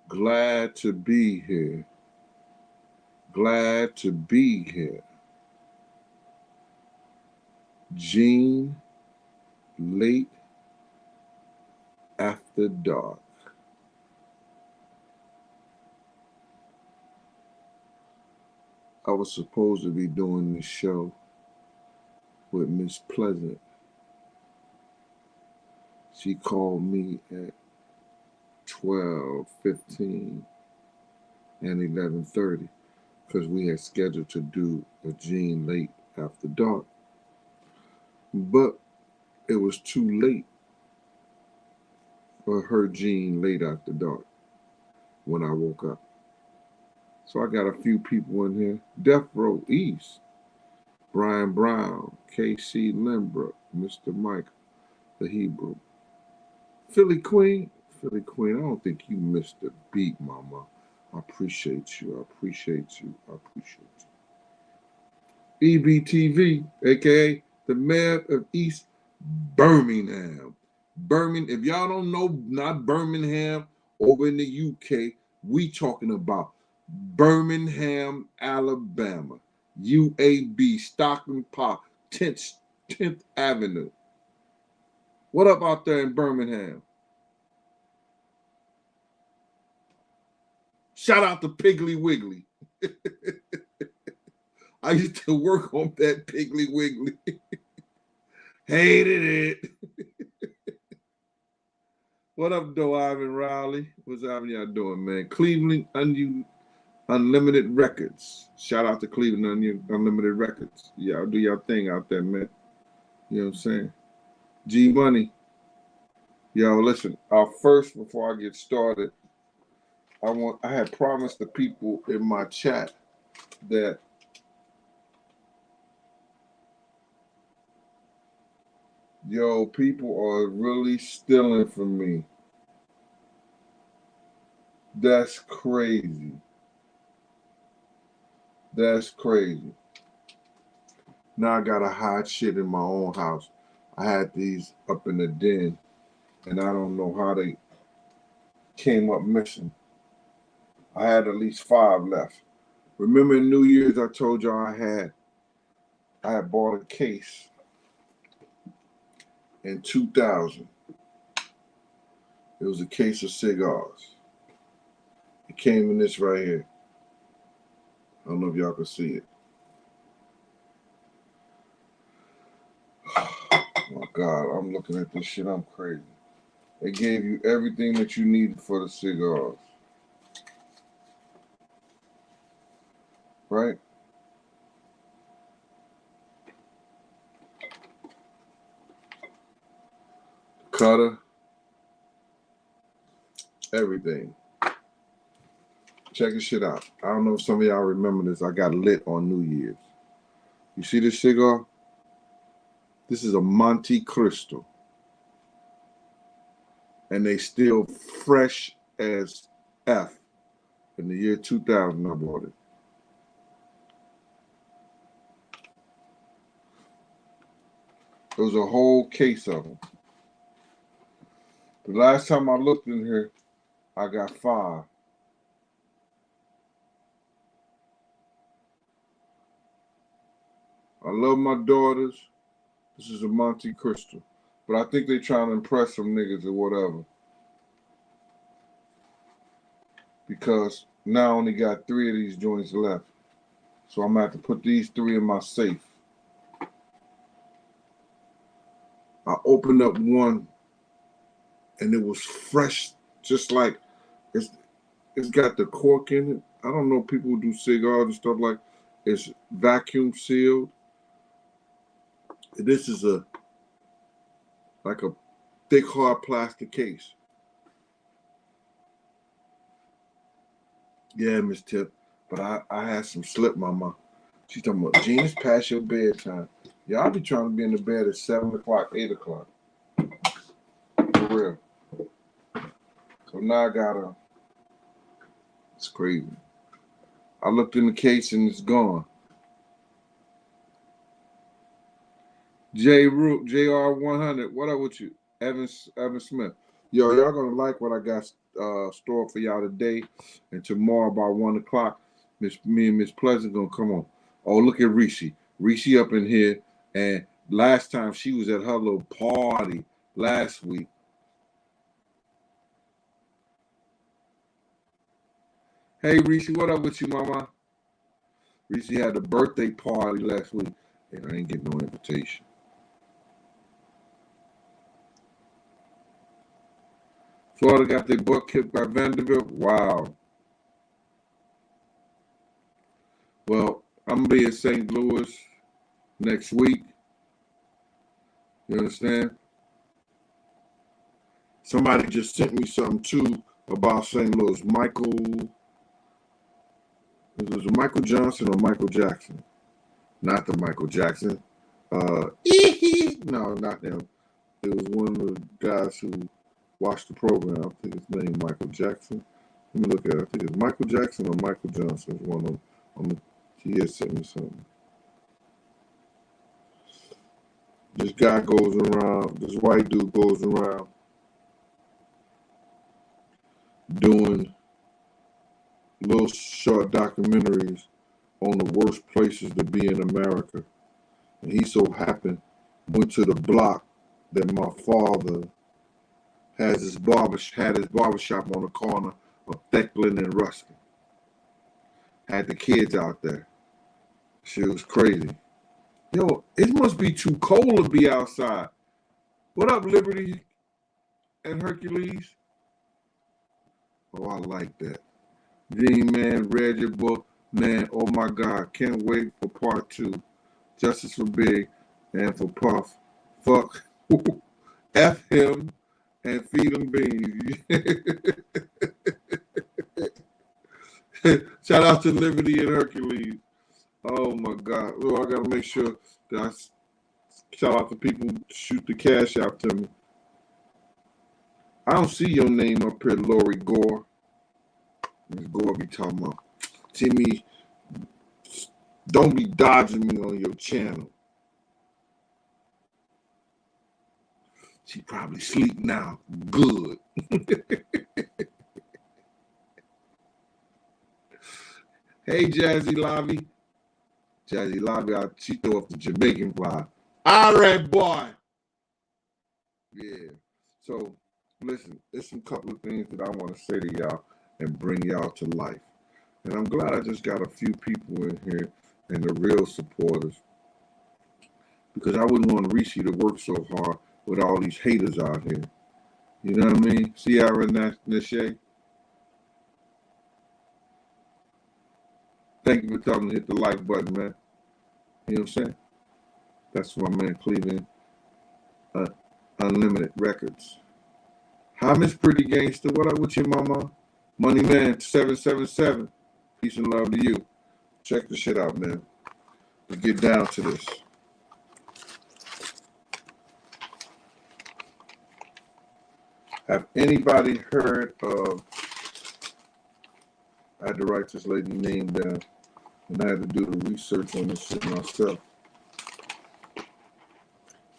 Glad to be here. Glad to be here. Gene, late after dark. I was supposed to be doing this show with Miss Pleasant. She called me at 12:15 and 11:30 because we had scheduled to do a Gene late after dark. But it was too late for her Gene late after dark when I woke up. So I got a few people in here. Death Row East, Brian Brown, KC Lindbrook, Mr. Mike, the Hebrew. Philly Queen, Philly Queen, I don't think you missed a beat, mama. I appreciate you. I appreciate you. I appreciate you. EBTV, aka the mayor of East Birmingham. If y'all don't know, not Birmingham over in the UK, we talking about Birmingham, Alabama. UAB, Stockton Park, 10th Avenue. What up out there in Birmingham? Shout out to Piggly Wiggly. I used to work on that Piggly Wiggly. Hated it. What up, though, Ivan Riley? What's happening? Y'all doing, man? Cleveland Unlimited Records. Shout out to Cleveland Unlimited Records. Y'all do y'all thing out there, man. You know what I'm saying? G Money. Yo, listen. First, before I get started, I had promised the people in my chat that people are really stealing from me. That's crazy. That's crazy. Now I gotta hide shit in my own house. I had these up in the den, and I don't know how they came up missing. I had at least 5 left. Remember in New Year's I told y'all I had bought a case in 2000. It was a case of cigars. It came in this right here. I don't know if y'all can see it. Oh my God, I'm looking at this shit. I'm crazy. They gave you everything that you needed for the cigars. Right? Cutter. Everything. Check this shit out. I don't know if some of y'all remember this. I got lit on New Year's. You see this cigar? This is a Monte Cristo. And they still fresh as F. In the year 2000, I bought it. There was a whole case of them. The last time I looked in here, I got 5. I love my daughters. This is a Monte Cristo. But I think they're trying to impress some niggas or whatever. Because now I only got 3 of these joints left. So I'm going to have to put these 3 in my safe. I opened up one and it was fresh, just like it's got the cork in it. I don't know, people who do cigars and stuff like it's vacuum sealed. This is like a thick, hard plastic case. Yeah, Miss Tip. But I had some slip, mama. She's talking about, Gene, it's past your bedtime. Y'all be trying to be in the bed at 7 o'clock, 8 o'clock. For real. So now I gotta, it's crazy. I looked in the case and it's gone. JR100, what up with you? Evan Smith. Yo, y'all gonna like what I got stored for y'all today, and tomorrow about 1 o'clock, me and Miss Pleasant gonna come on. Oh, look at Reese. Reese up in here, and last time she was at her little party last week. Hey Reese, what up with you, mama? Reese had a birthday party last week, and I ain't getting no invitation. Florida got their butt kicked by Vanderbilt. Wow. Well, I'm gonna be in St. Louis next week. You understand? Somebody just sent me something too about St. Louis. Was it Michael Johnson or Michael Jackson? Not the Michael Jackson. No, not him. It was one of the guys who watched the program. I think his name Michael Jackson. Let me look at it. I think it's Michael Jackson or Michael Johnson. It's one of them. He has sent me something. This guy goes around, this white dude goes around doing little short documentaries on the worst places to be in America. And he so happened went to the block that my father had his barbershop on the corner of Thecklin and Ruskin. Had the kids out there. Shit was crazy. Yo, it must be too cold to be outside. What up, Liberty and Hercules? Oh, I like that. G-Man, read your book. Man, oh my God, can't wait for part 2. Justice for Big and for Puff. Fuck. F him and feed him beans. Shout out to Liberty and Hercules. Oh my God. Oh, I gotta make sure that I shout out to people who shoot the cash out to me. I don't see your name up here, Lori Gore. Ms. Gore be talking about, Timmy, don't be dodging me on your channel. She probably sleep now. Good. Hey, Jazzy Lobby. Jazzy Lobby, she throw up the Jamaican vibe. All right, boy. Yeah. So, listen, there's some couple of things that I want to say to y'all and bring y'all to life. And I'm glad I just got a few people in here and the real supporters, because I wouldn't want Reese to work so hard with all these haters out here. You know what I mean? Ciara Nashe. Thank you for telling me to hit the like button, man. You know what I'm saying? That's my man Cleveland Unlimited Records. Hi, Miss Pretty Gangster. What up with you, mama? Money Man 777. Peace and love to you. Check the shit out, man. Let's get down to this. Have anybody heard of, I had to write this lady's name down, and I had to do the research on this shit myself.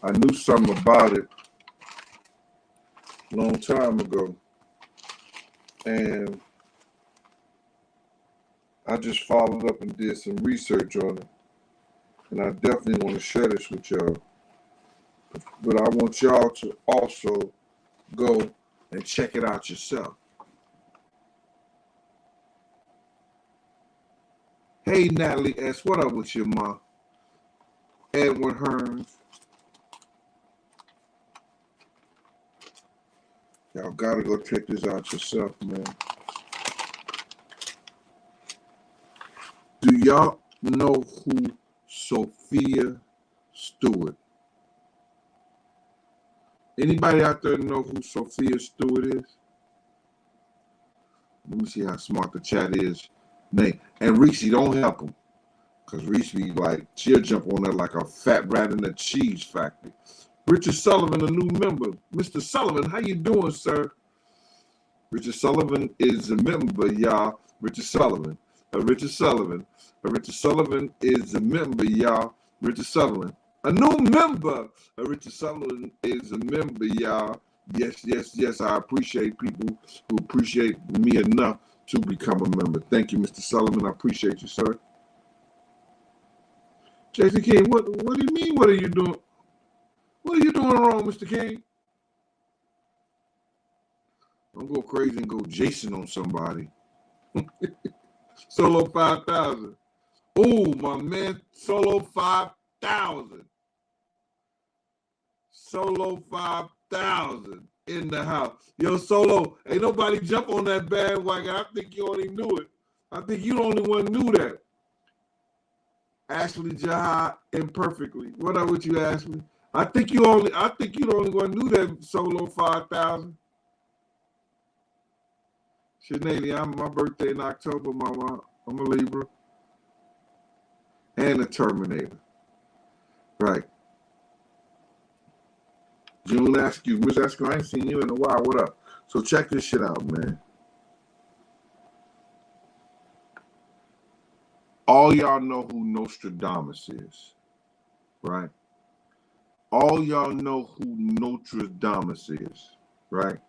I knew something about it a long time ago, and I just followed up and did some research on it, and I definitely want to share this with y'all. But I want y'all to also go and check it out yourself. Hey, Natalie S., what up with your mom? Edwin Hearns. Y'all gotta go check this out yourself, man. Do y'all know who Sophia Stewart? Anybody out there know who Sophia Stewart is? Let me see how smart the chat is. And Reese, don't help him. Because Reese be like, she'll jump on there like a fat rat in a cheese factory. Richard Sullivan, a new member. Mr. Sullivan, how you doing, sir? Richard Sullivan is a member, y'all. Richard Sullivan. Richard Sullivan. Richard Sullivan is a member, y'all. Richard Sullivan. A new member. Richard Sullivan is a member, y'all. Yes, yes, yes. I appreciate people who appreciate me enough to become a member. Thank you, Mr. Sullivan. I appreciate you, sir. Jason King, what do you mean? What are you doing? What are you doing wrong, Mr. King? Don't go crazy and go Jason on somebody. Solo 5,000. Oh, my man, Solo 5,000. Solo 5,000 in the house. Yo, Solo, ain't nobody jump on that bandwagon. I think you only knew it. I think you the only one knew that. Ashley Jahad imperfectly. What up with you, Ashley? I think you the only one knew that Solo 5,000. Sinead, my birthday in October, mama. I'm a Libra. And a Terminator. Right. June Askew, Miss Askew, I ain't seen you in a while. What up? So check this shit out, man. All y'all know who Nostradamus is, right? All y'all know who Nostradamus is, right?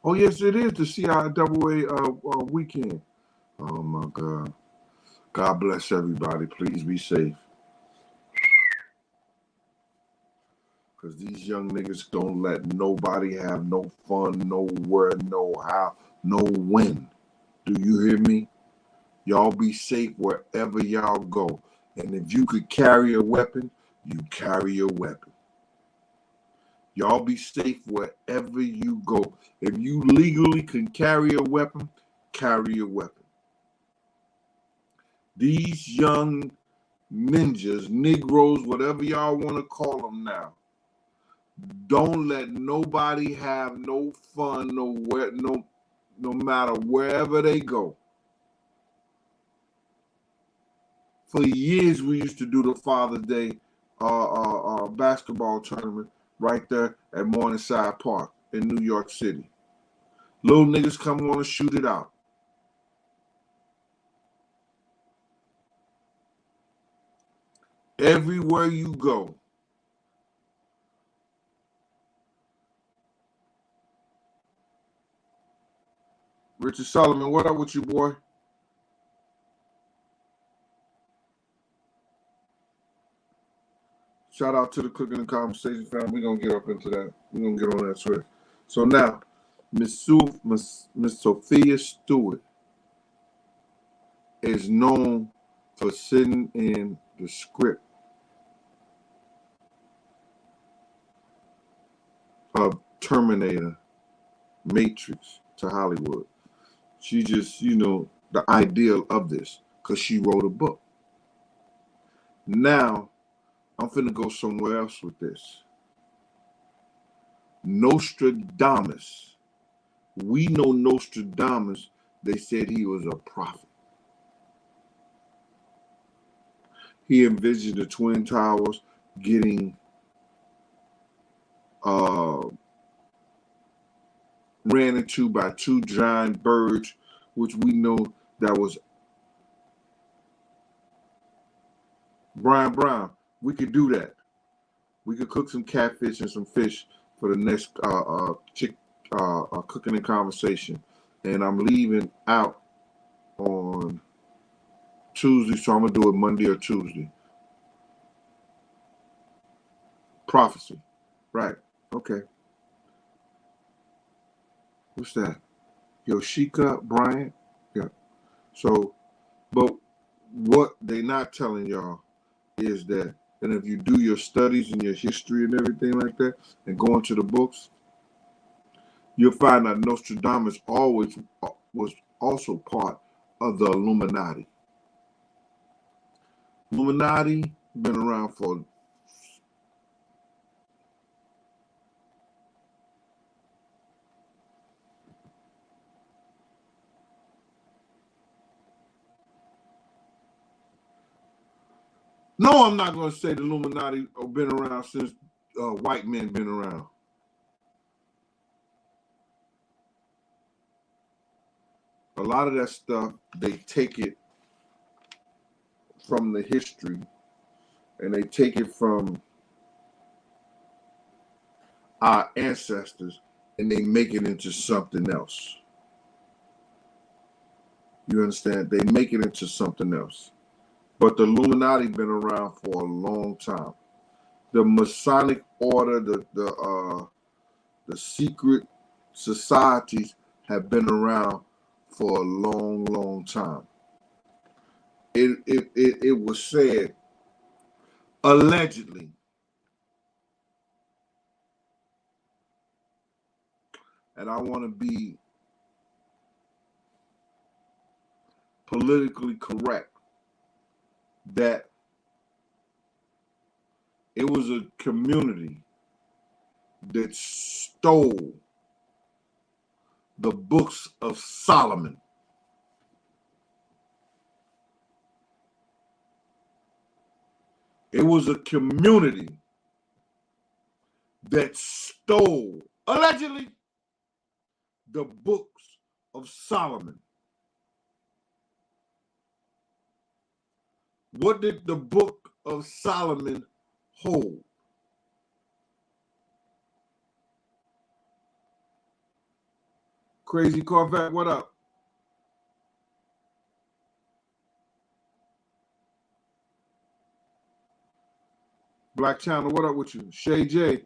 Oh, yes, it is the CIAA weekend. Oh, my God. God bless everybody. Please be safe. Because these young niggas don't let nobody have no fun, nowhere, no how, no when. Do you hear me? Y'all be safe wherever y'all go. And if you could carry a weapon, you carry a weapon. Y'all be safe wherever you go. If you legally can carry a weapon, carry a weapon. These young ninjas, Negroes, whatever y'all want to call them now, don't let nobody have no fun, nowhere, no matter wherever they go. For years, we used to do the Father's Day basketball tournament right there at Morningside Park in New York City. Little niggas come on and shoot it out. Everywhere you go. Richard Solomon, what up with you, boy? Shout out to the Cooking and Conversation family. We're going to get up into that. We're going to get on that switch. So now, Miss Sophia Stewart is known for sitting in the script of Terminator, Matrix to Hollywood. She just, the ideal of this because she wrote a book. Now, I'm finna go somewhere else with this. Nostradamus. We know Nostradamus, they said he was a prophet. He envisioned the Twin Towers getting ran into by two giant birds, which we know that was Brian Brown. We could do that. We could cook some catfish and some fish for the next Cooking and Conversation. And I'm leaving out on Tuesday, so I'm going to do it Monday or Tuesday. Prophecy. Right. Okay. What's that? Yoshika Bryant? Yeah. So, but what they not telling y'all is that, and if you do your studies and your history and everything like that, and go into the books, you'll find that Nostradamus always was also part of the Illuminati. Illuminati been around for No, I'm not going to say the Illuminati have been around since white men been around. A lot of that stuff, they take it from the history and they take it from our ancestors and they make it into something else. You understand? They make it into something else. But the Illuminati been around for a long time. The Masonic order, the secret societies have been around for a long, long time. It was said, allegedly, and I want to be politically correct, that it was a community that stole the books of Solomon. It was a community that stole, allegedly, the books of Solomon. What did the book of Solomon hold? Crazy Corvette, what up? Black Channel, what up with you? Shay J.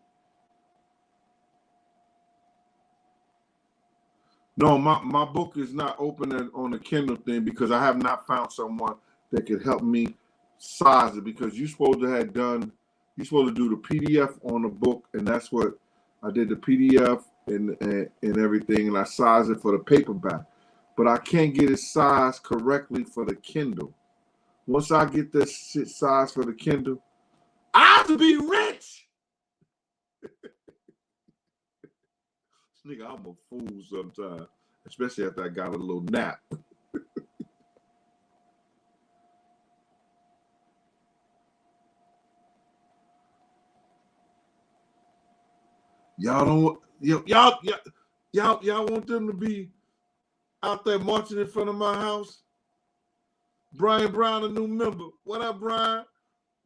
No, my book is not open on the Kindle thing because I have not found someone that could help me size it, because you're supposed to do the PDF on the book, and that's what I did, the PDF and everything, and I sized it for the paperback. But I can't get it sized correctly for the Kindle. Once I get this shit sized for the Kindle, I have to be rich. Nigga, I'm a fool sometimes, especially after I got a little nap. Y'all don't, y'all want them to be out there marching in front of my house? Brian Brown, a new member. What up, Brian?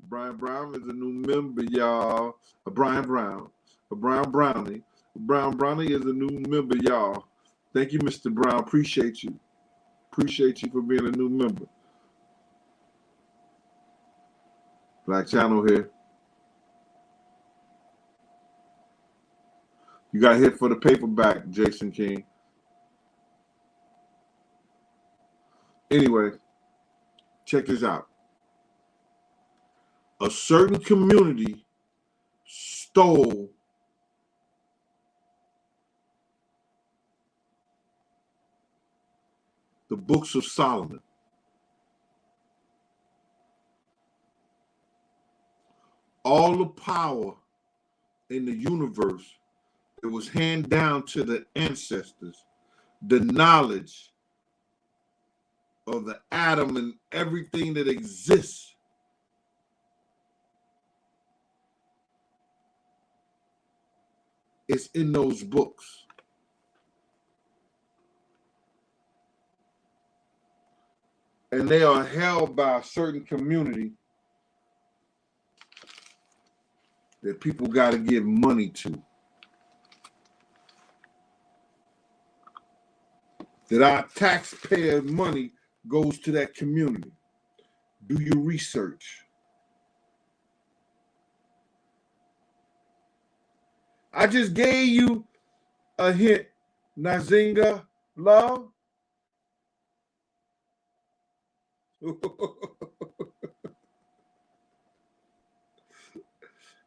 Brian Brown is a new member, y'all. Brian Brown. Brown Brownie. Brown Brownie is a new member, y'all. Thank you, Mr. Brown. Appreciate you. Appreciate you for being a new member. Black Channel here. You got hit for the paperback, Jason King. Anyway, check this out. A certain community stole the books of Solomon. All the power in the universe that was handed down to the ancestors, the knowledge of the atom and everything that exists, is in those books. And they are held by a certain community that people got to give money to. That our taxpayer money goes to that community. Do your research. I just gave you a hint, Nazinga Love.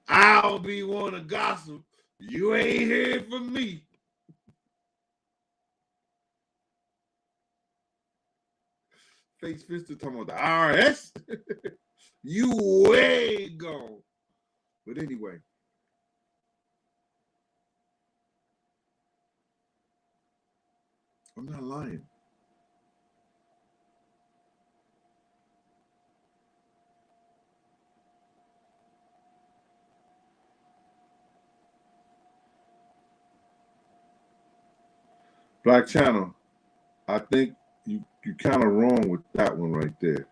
I'll be one to gossip. You ain't heard from me. Face Fister talking about the IRS. You way gone. But anyway. I'm not lying. Black Channel, I think you kind of wrong with that one right there.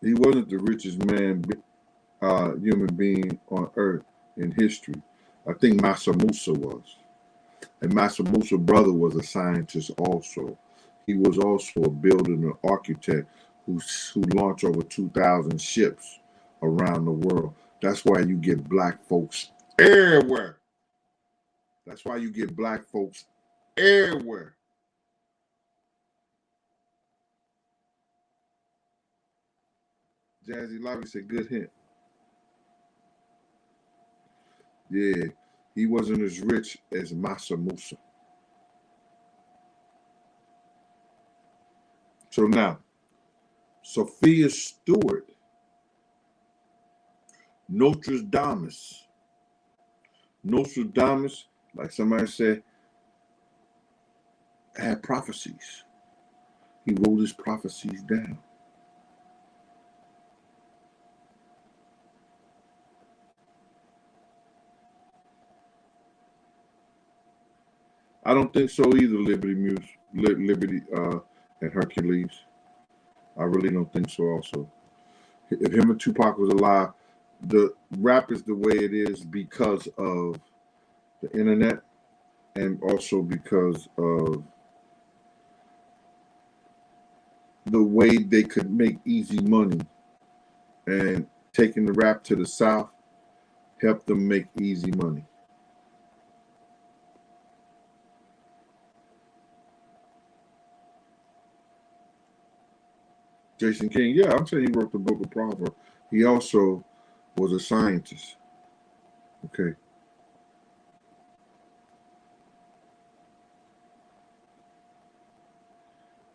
He wasn't the richest human being on earth in history. I think Mansa Musa was. And Mansa Musa's brother was a scientist also. He was also a builder and an architect who launched over 2,000 ships around the world. That's why you get black folks everywhere. That's why you get black folks everywhere. Jazzy Lobby said, good hint. Yeah, he wasn't as rich as Mansa Musa. So now, Sophia Stewart, Nostradamus, like somebody said, had prophecies. He wrote his prophecies down. I don't think so either, Liberty and Hercules. I really don't think so also. If him and Tupac was alive, the rap is the way it is because of the internet and also because of the way they could make easy money, and taking the rap to the South helped them make easy money. Jason King, yeah, I'm saying he wrote the Book of Proverbs. He also was a scientist. Okay.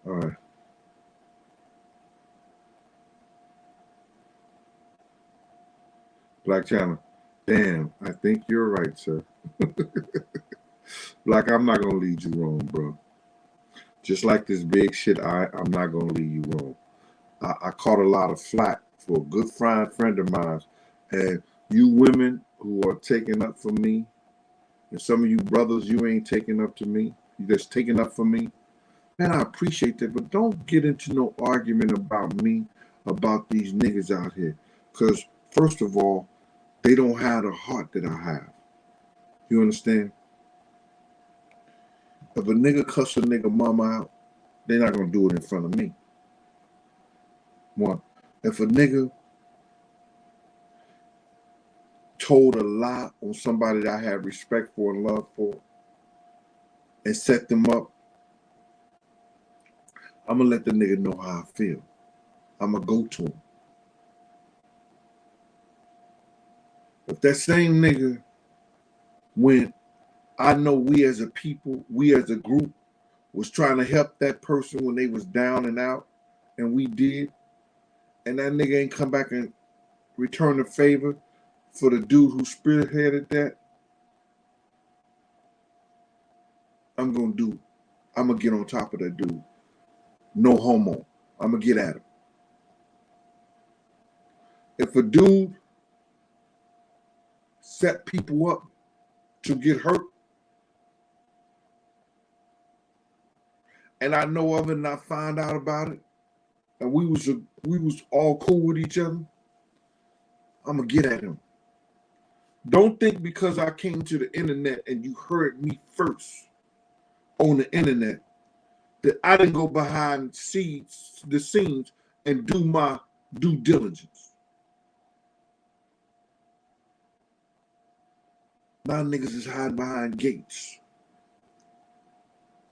All right. Black Channel. Damn, I think you're right, sir. Black, I'm not gonna lead you wrong, bro. Just like this big shit, I'm not gonna lead you wrong. I caught a lot of flack for a good friend of mine, and you women who are taking up for me, and some of you brothers, you ain't taking up to me. You just taking up for me. Man, I appreciate that, but don't get into no argument about me, about these niggas out here. Because, first of all, they don't have the heart that I have. You understand? If a nigga cuss a nigga mama out, they're not going to do it in front of me. One, if a nigga told a lie on somebody that I have respect for and love for and set them up, I'm going to let the nigga know how I feel. I'm going to go to him. If that same nigga, when I know we as a people, we as a group, was trying to help that person when they was down and out, and we did, and that nigga ain't come back and return the favor for the dude who spearheaded that, I'm going to get on top of that dude. No homo. I'm going to get at him. If a dude set people up to get hurt, and I know of it and I find out about it, and we was all cool with each other, I'm going to get at him. Don't think because I came to the internet and you heard me first on the internet that I didn't go behind the scenes and do my due diligence. Now niggas is hiding behind gates.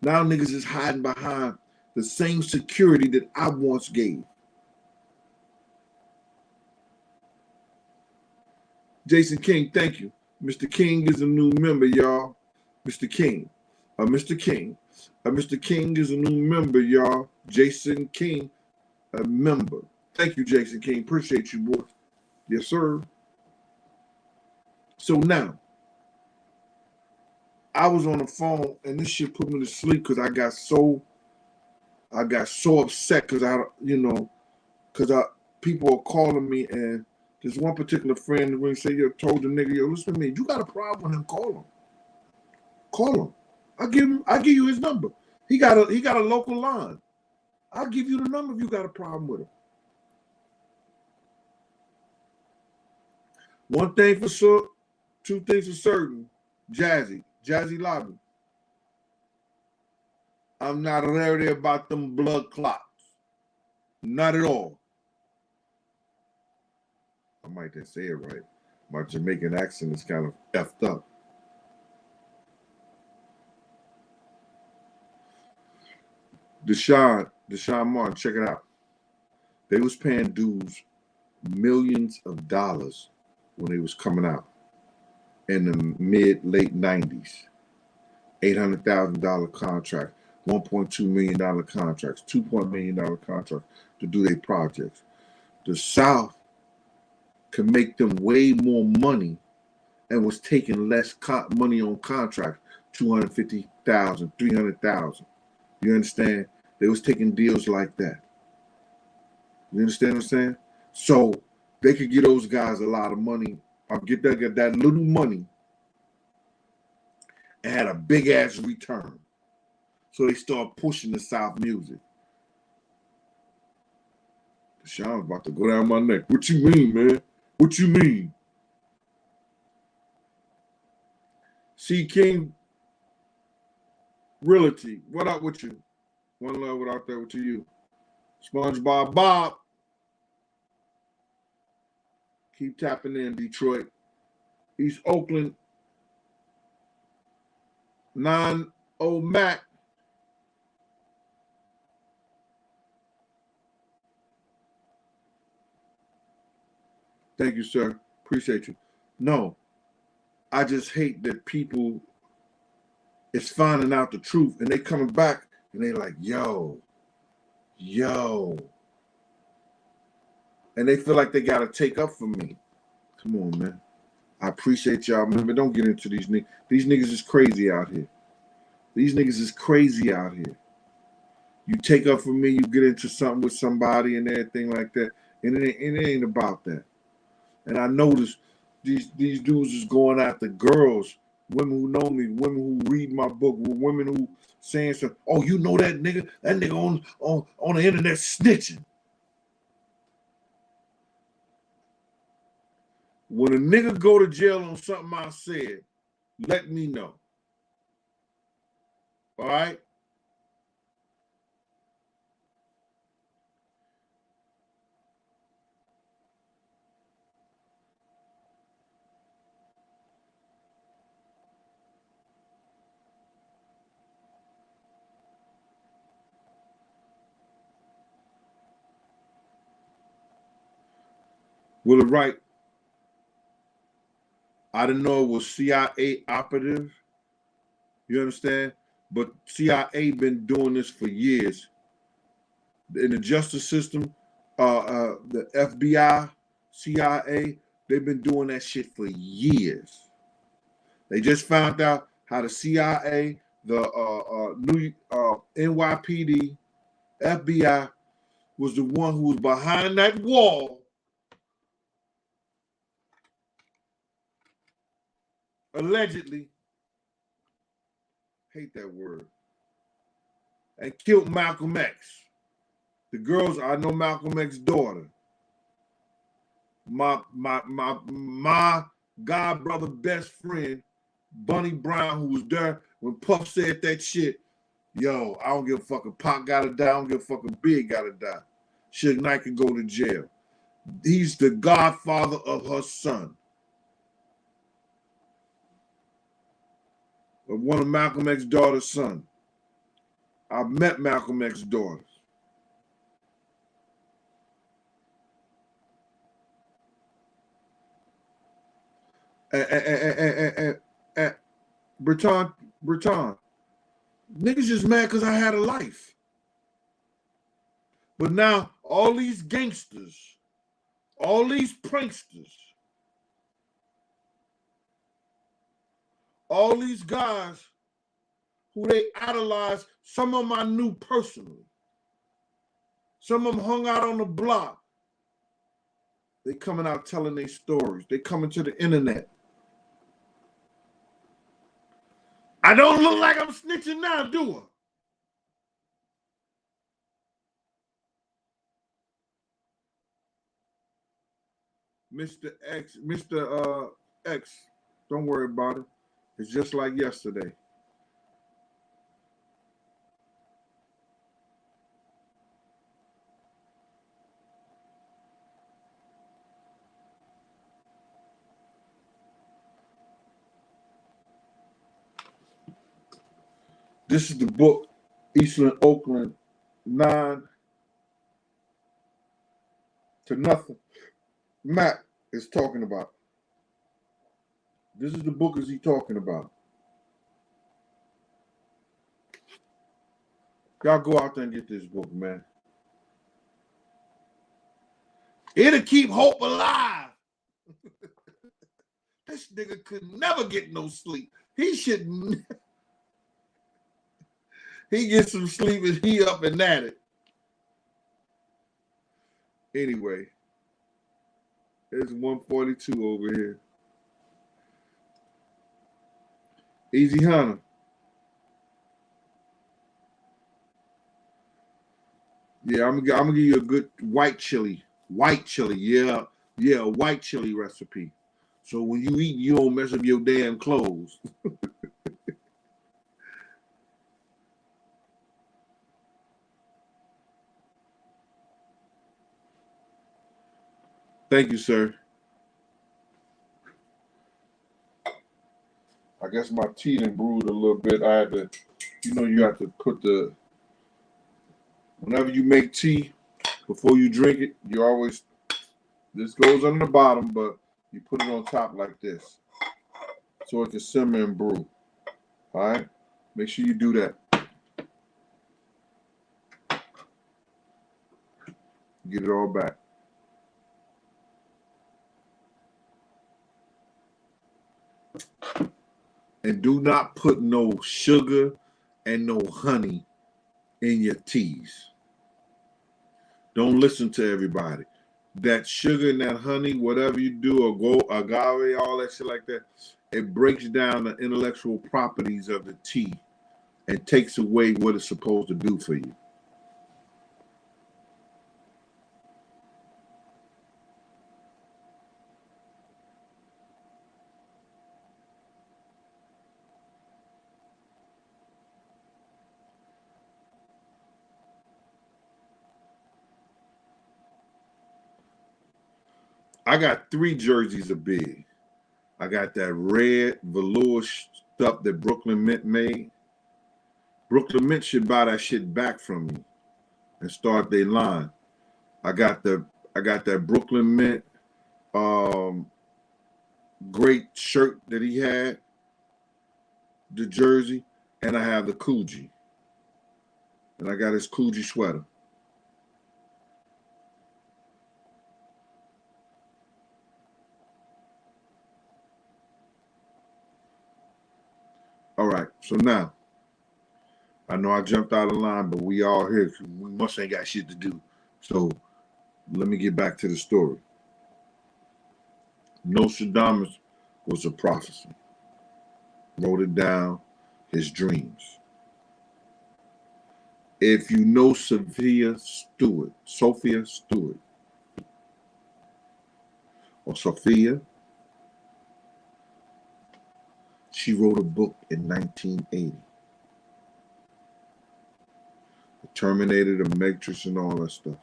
Now niggas is hiding behind the same security that I once gave. Jason King, thank you. Mr. King is a new member, y'all. Mr. King. Mr. King. Mr. King is a new member, y'all. Jason King, a member. Thank you, Jason King. Appreciate you, boy. Yes, sir. So now, I was on the phone, and this shit put me to sleep because I got so upset because people are calling me, and there's one particular friend in the ring say, told the nigga, yo, listen to me, you got a problem with him, call him. Call him. I give you his number. He got a local line. I'll give you the number if you got a problem with him. One thing for sure, two things for certain. Jazzy Lobby. I'm not worried about them blood clots. Not at all. I might just say it right. My Jamaican accent is kind of effed up. Deshaun Martin, check it out. They was paying dudes millions of dollars when they was coming out in the late 90s. $800,000 contract, $1.2 million contracts, $2 million contracts to do their projects. The South can make them way more money and was taking less money on contracts, $250,000, $300,000. You understand? They was taking deals like that. You understand what I'm saying? So they could give those guys a lot of money, or get that little money, and had a big ass return. So they start pushing the South music. Deshaun's about to go down my neck. What you mean, man? What you mean? C. King Realty, what up with you? One love without that to you. SpongeBob Bob. Keep tapping in, Detroit. East Oakland. 90 Mac. Thank you, sir. Appreciate you. No, I just hate that people is finding out the truth and they coming back and they like, yo. And they feel like they got to take up for me. Come on, man. I appreciate y'all, man, but don't get into these niggas. These niggas is crazy out here. These niggas is crazy out here. You take up for me, you get into something with somebody and everything like that, and it ain't about that. And I noticed these dudes is going after girls, women who know me, women who read my book, women who saying something. Oh, you know that nigga? That nigga on the internet snitching. When a nigga go to jail on something I said, let me know. All right? Will it right? I didn't know it was CIA operative. You understand? But CIA been doing this for years. In the justice system, the FBI, CIA, they've been doing that shit for years. They just found out how the CIA, the new NYPD, FBI was the one who was behind that wall, allegedly, hate that word, and killed Malcolm X. The girls, I know Malcolm X's daughter. My god brother best friend, Bunny Brown, who was there when Puff said that shit. Yo, I don't give a fuck if Pac gotta die. I don't give a fuck if Big gotta die. Suge Knight can go to jail. He's the godfather of her son. Of one of Malcolm X's daughter's son. I met Malcolm X's daughters. And Breton, niggas just mad because I had a life. But now all these gangsters, all these pranksters, all these guys who they idolize, some of them I knew personally. Some of them hung out on the block. They coming out telling their stories. They coming to the internet. I don't look like I'm snitching now, do I? Mr. X, don't worry about it. It's just like yesterday. This is the book, Eastland, Oakland, 9 to nothing. Matt is talking about. This is the book is he talking about. Y'all go out there and get this book, man. It'll keep hope alive. This nigga could never get no sleep. He should. He gets some sleep and he up and at it. Anyway, there's 142 over here. Easy Hunter. Yeah, I'm gonna give you a good white chili. White chili, yeah, a white chili recipe. So when you eat, you don't mess up your damn clothes. Thank you, sir. I guess my tea done brewed a little bit. I had to, you have to put whenever you make tea, before you drink it, you always, this goes on the bottom, but you put it on top like this. So it can simmer and brew. All right? Make sure you do that. Get it all back. And do not put no sugar and no honey in your teas. Don't listen to everybody. That sugar and that honey, whatever you do, or go agave, all that shit like that, it breaks down the intellectual properties of the tea and takes away what it's supposed to do for you. I got 3 jerseys of big. I got that red velour stuff that Brooklyn Mint made. Brooklyn Mint should buy that shit back from me and start their line. I got that Brooklyn Mint great shirt that he had, the jersey, and I have the Coogee. And I got his Coogee sweater. All right, so now, I know I jumped out of line, but we all here. We must ain't got shit to do. So let me get back to the story. Nostradamus was a prophecy. Wrote it down, his dreams. If you know Sophia Stewart, or Sophia, she wrote a book in 1980. The Terminator, the Matrix, and all that stuff.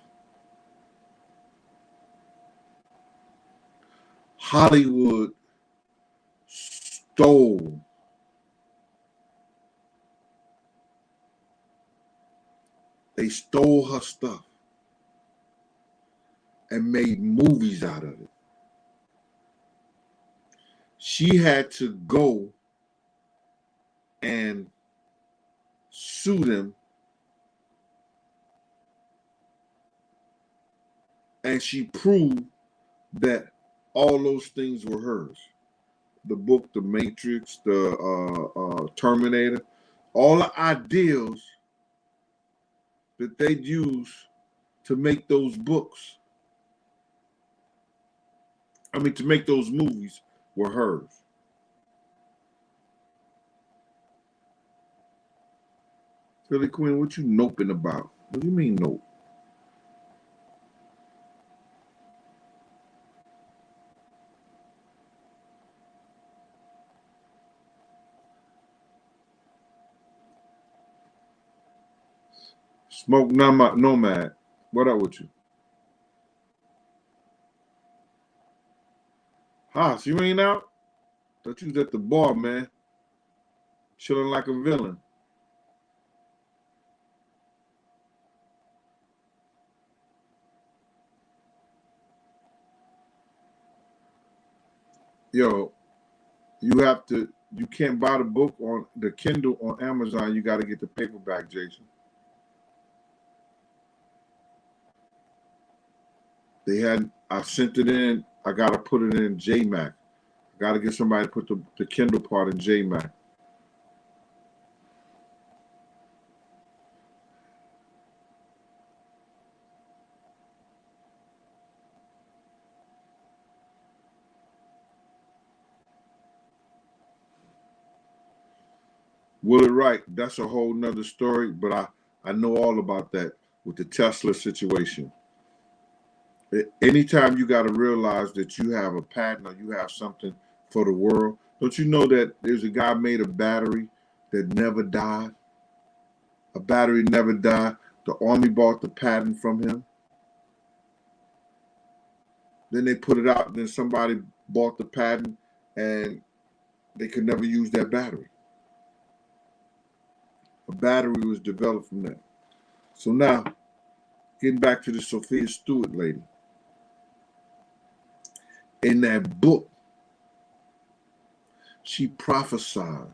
Hollywood stole her stuff and made movies out of it. She had to go and sue them, and she proved that all those things were hers. The book, The Matrix, the Terminator, all the ideals that they used to make those books, to make those movies, were hers. Philly Queen, what you noping about? What do you mean nope? Smoke Nomad. What up with you? Haas, you ain't out? Thought you was at the bar, man. Chilling like a villain. Yo, you can't buy the book on the Kindle on Amazon. You got to get the paperback, Jason. I sent it in. I got to put it in JMac. I got to get somebody to put the Kindle part in JMac. Willard Wright, that's a whole nother story, but I know all about that with the Tesla situation. Anytime you got to realize that you have a patent or you have something for the world, don't you know that there's a guy made a battery that never died? A battery never died. The Army bought the patent from him. Then they put it out, then somebody bought the patent and they could never use that battery. A battery was developed from that. So now, getting back to the Sophia Stewart lady. In that book, she prophesied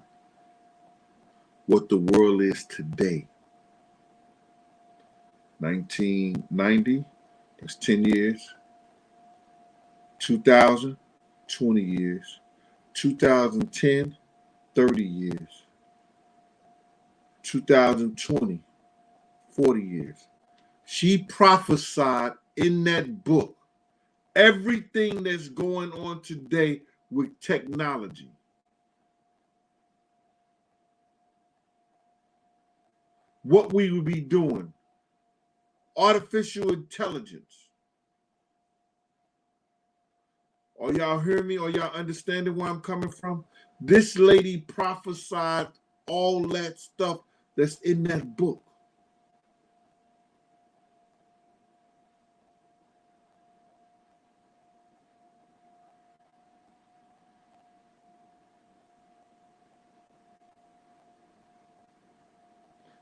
what the world is today. 1990, that's 10 years. 2000, 20 years. 2010, 30 years. 2020, 40 years. She prophesied in that book everything that's going on today with technology. What we will be doing. Artificial intelligence. Are y'all hearing me? Are y'all understanding where I'm coming from? This lady prophesied all that stuff that's in that book.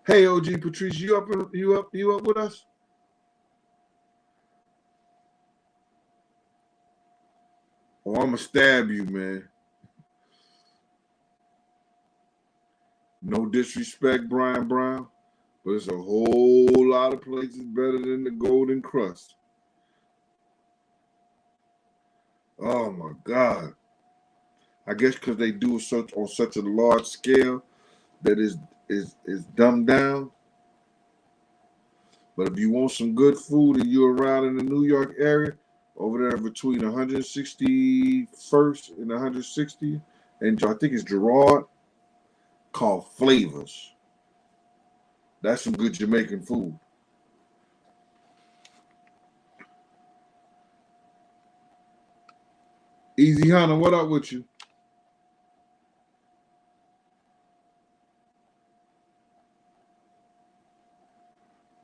Hey, OG Patrice, you up with us? Oh, I'ma stab you, man. No disrespect, Brian Brown, but it's a whole lot of places better than the Golden Crust. Oh my God. I guess because they do it on such a large scale that is dumbed down. But if you want some good food and you're around in the New York area, over there between 161st and 160th, and I think it's Gerard, called Flavors. That's some good Jamaican food. Easy Hunter, what up with you?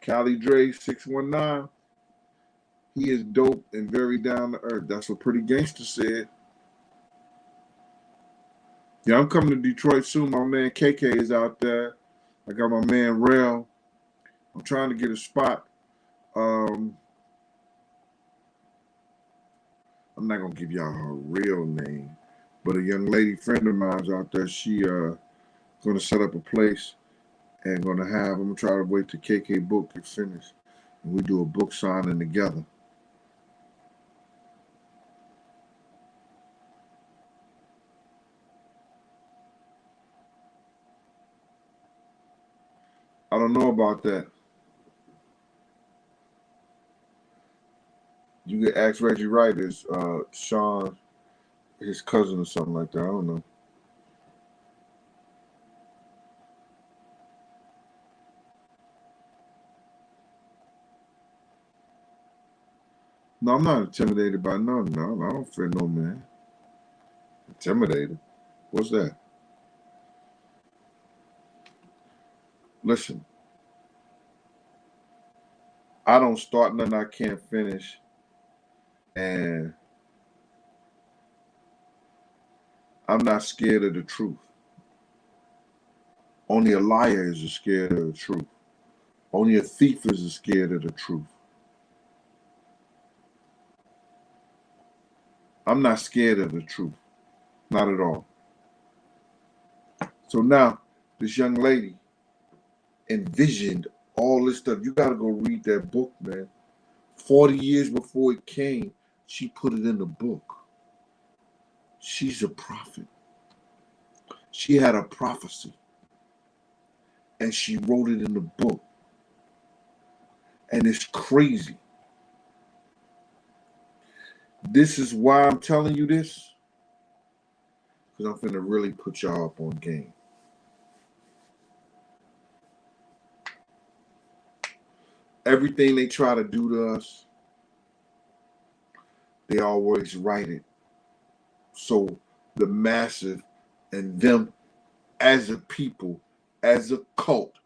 Cali Dre 619. He is dope and very down to earth. That's what Pretty Gangster said. Yeah, I'm coming to Detroit soon. My man KK is out there. I got my man Rel. I'm trying to get a spot. I'm not gonna give y'all her real name, but a young lady friend of mine's out there. She gonna set up a place and I'm gonna try to wait till KK book gets finished and we do a book signing together. I don't know about that. You get ask Reggie Wright is Sean, his cousin or something like that. I don't know. No, I'm not intimidated by nothing. No, I don't fear no man. Intimidated? What's that? Listen, I don't start nothing I can't finish. And I'm not scared of the truth. Only a liar is scared of the truth. Only a thief is scared of the truth. I'm not scared of the truth. Not at all. So now, this young lady envisioned all this stuff. You got to go read that book, man. 40 years before it came, she put it in the book. She's a prophet. She had a prophecy. And she wrote it in the book. And it's crazy. This is why I'm telling you this. Because I'm finna really put y'all up on game. Everything they try to do to us, they always write it. So the massive and them as a people, as a cult,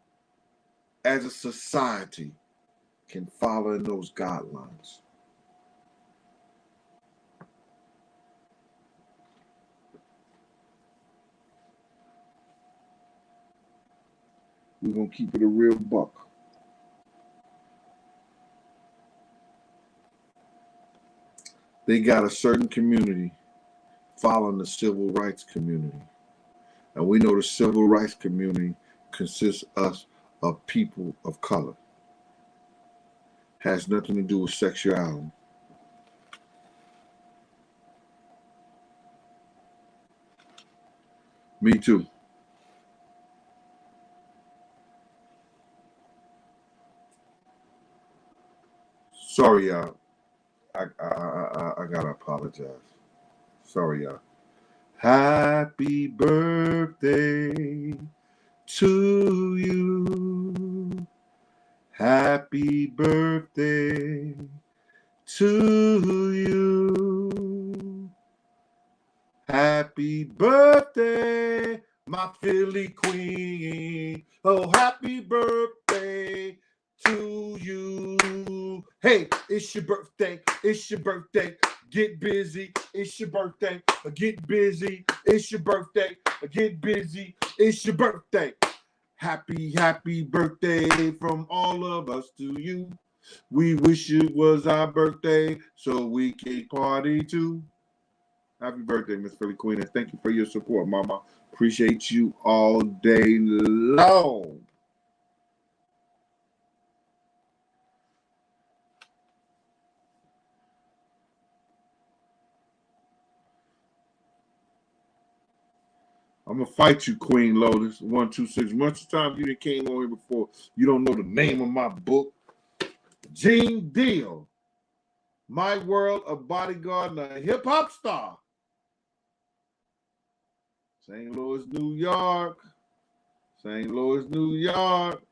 as a society can follow in those guidelines. We're going to keep it a real buck. They got a certain community following the civil rights community. And we know the civil rights community consists us of people of color. Has nothing to do with sexuality. Me too. Sorry, y'all. I gotta apologize. Sorry, y'all. Happy birthday to you. Happy birthday to you. Happy birthday, my Philly queen. Oh, happy birthday to you. Hey, it's your birthday. It's your birthday. Get busy. It's your birthday. Get busy. It's your birthday. Get busy. It's your birthday. Happy birthday from all of us to you. We wish it was our birthday so we can party too. Happy birthday, Miss Philly Queen, and thank you for your support, Mama. Appreciate you all day long. I'm gonna fight you, Queen Lotus. 126. Much time you done came on here before. You don't know the name of my book. Gene Deal. My World, a Bodyguard, and a hip hop star. St. Louis, New York. St. Louis, New York.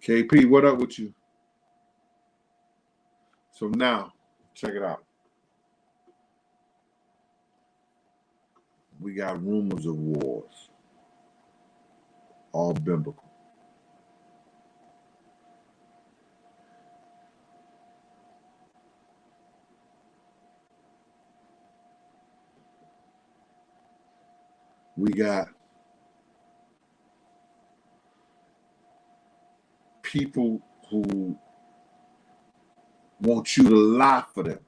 KP, what up with you? So now, check it out. We got rumors of wars, all biblical. We got people who want you to lie for them.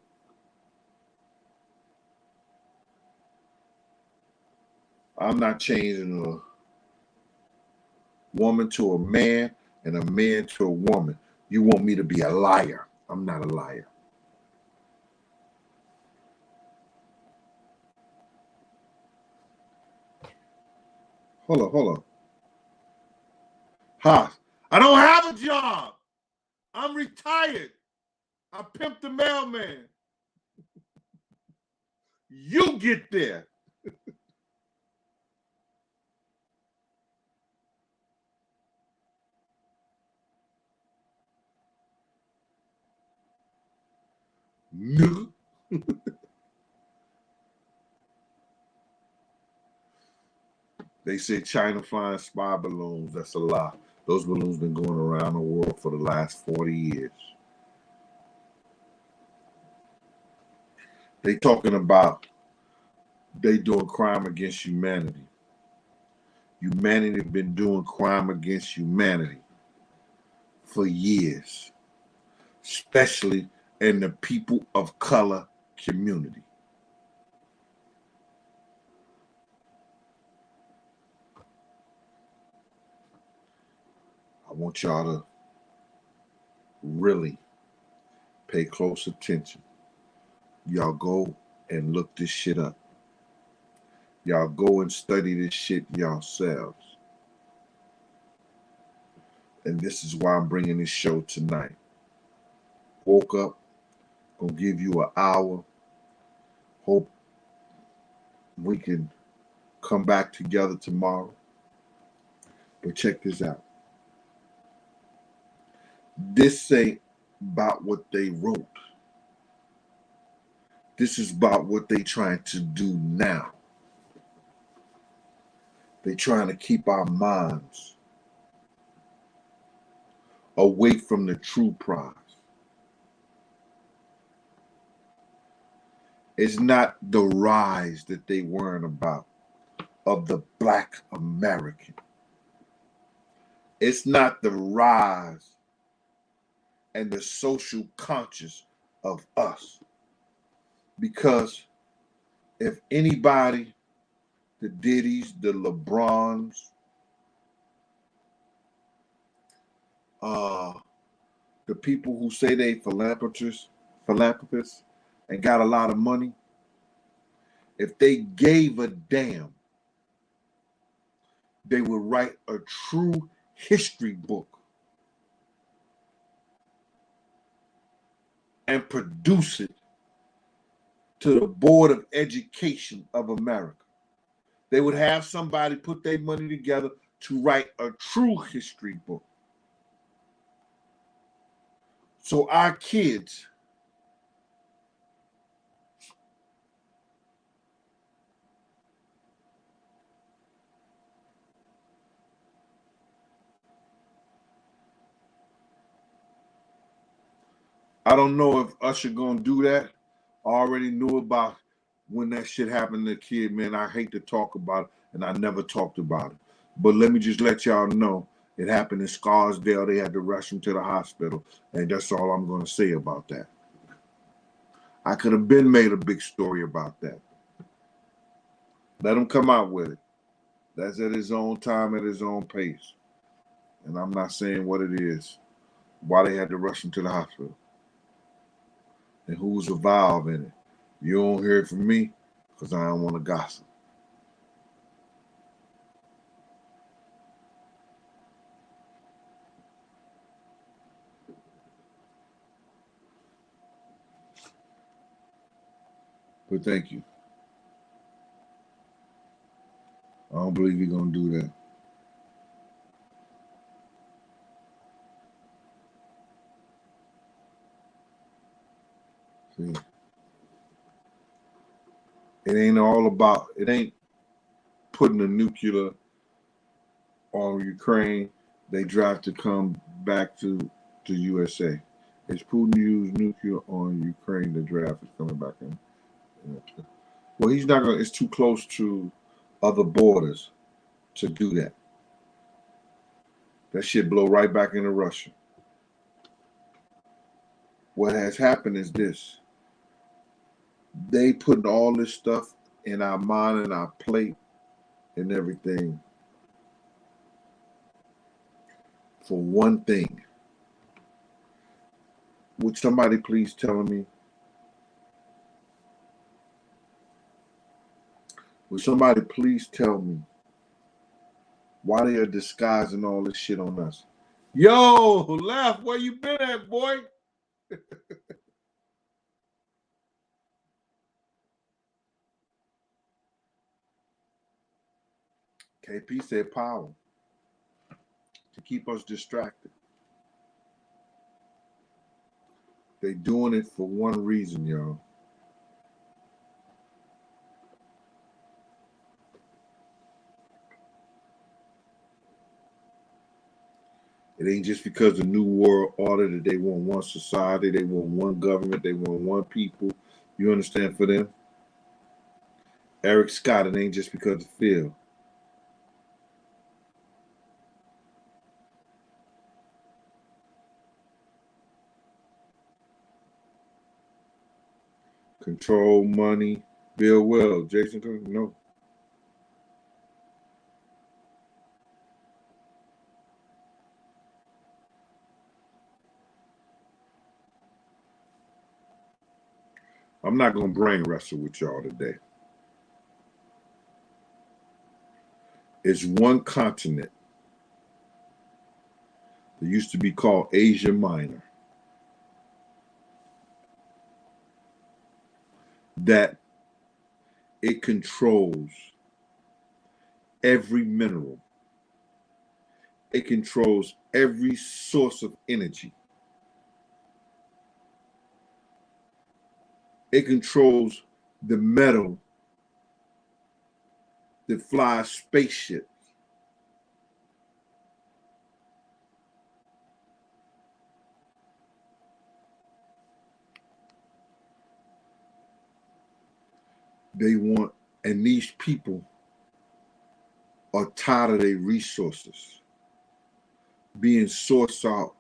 I'm not changing a woman to a man and a man to a woman. You want me to be a liar. I'm not a liar. Hold on. Ha! I don't have a job. I'm retired. I pimped the mailman. You get there. Nigga. They say China flying spy balloons. That's a lie. Those balloons been going around the world for the last 40 years. They talking about they doing crime against humanity. Humanity been doing crime against humanity for years, especially in the people of color community. I want y'all to really pay close attention. Y'all go and look this shit up. Y'all go and study this shit yourselves. And this is why I'm bringing this show tonight. Woke up, gonna give you an hour. Hope we can come back together tomorrow. But check this out. This ain't about what they wrote. This is about what they trying to do now. They trying to keep our minds away from the true prize. It's not the rise that they worrying about of the Black American. It's not the rise and the social conscious of us. Because if anybody, the Diddy's, the LeBrons, the people who say they philanthropists and got a lot of money, if they gave a damn, they would write a true history book and produce it to the Board of Education of America. They would have somebody put their money together to write a true history book. So our kids I don't know if Usher gonna do that. I already knew about when that shit happened to the kid, man. I hate to talk about it, and I never talked about it. But let me just let y'all know it happened in Scarsdale. They had to rush him to the hospital, and that's all I'm gonna say about that. I could have been made a big story about that. Let him come out with it. That's at his own time, at his own pace. And I'm not saying what it is, why they had to rush him to the hospital, and who's involved in it. You don't hear it from me because I don't want to gossip. But thank you. I don't believe you're going to do that. See, it ain't putting a nuclear on Ukraine. They drive to come back to USA. It's Putin use nuclear on Ukraine. The draft is coming back in. Well, he's not going to, it's too close to other borders to do that. That shit blow right back into Russia. What has happened is this. They putting all this stuff in our mind and our plate and everything for one thing. Would somebody please tell me? Would somebody please tell me Why they are disguising all this shit on us. Yo, Left, where you been at, boy? KP said power to keep us distracted. They doing it for one reason, y'all. It ain't just because the New World Order that they want one society, they want one government, they want one people. You understand? For them, Eric Scott, it ain't just because of Phil. Control money, Bill Wells, Jason, no. I'm not going to brain wrestle with y'all today. It's one continent that used to be called Asia Minor that it controls every mineral. It controls every source of energy. It controls the metal that flies spaceships. They want, and these people are tired of their resources being sourced out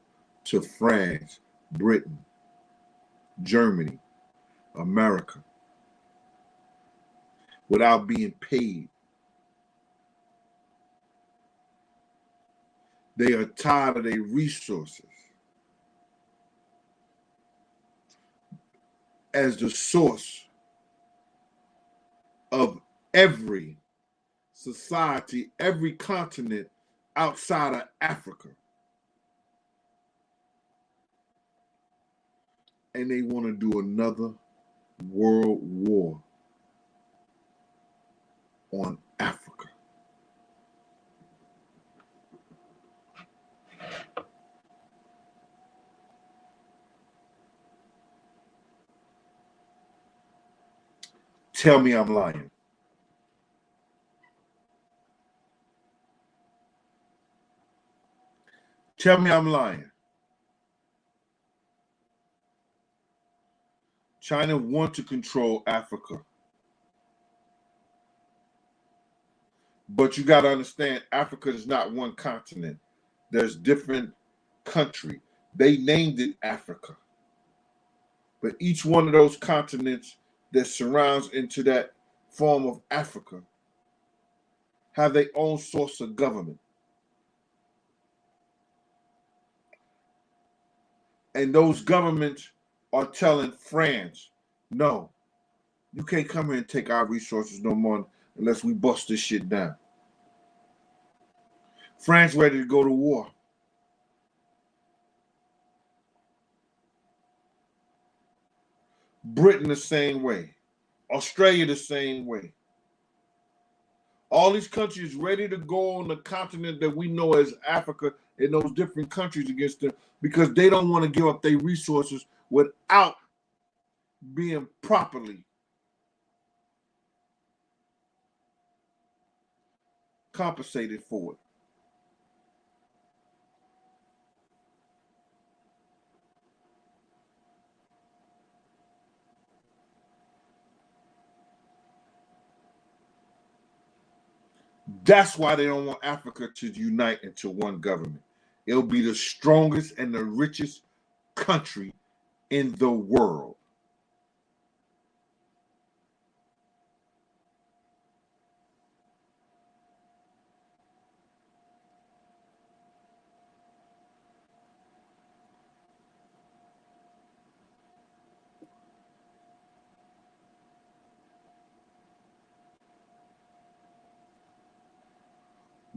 to France, Britain, Germany, America without being paid. They are tired of their resources as the source of every society, every continent outside of Africa. And they want to do another world war on Africa. Tell me I'm lying. Tell me I'm lying. China wants to control Africa. But you got to understand, Africa is not one continent. There's different countries. They named it Africa. But each one of those continents that surrounds into that form of Africa have their own source of government. And those governments are telling France, no, you can't come here and take our resources no more unless we bust this shit down. France ready to go to war. Britain the same way. Australia the same way. All these countries ready to go on the continent that we know as Africa and those different countries against them because they don't want to give up their resources without being properly compensated for it. That's why they don't want Africa to unite into one government. It'll be the strongest and the richest country in the world.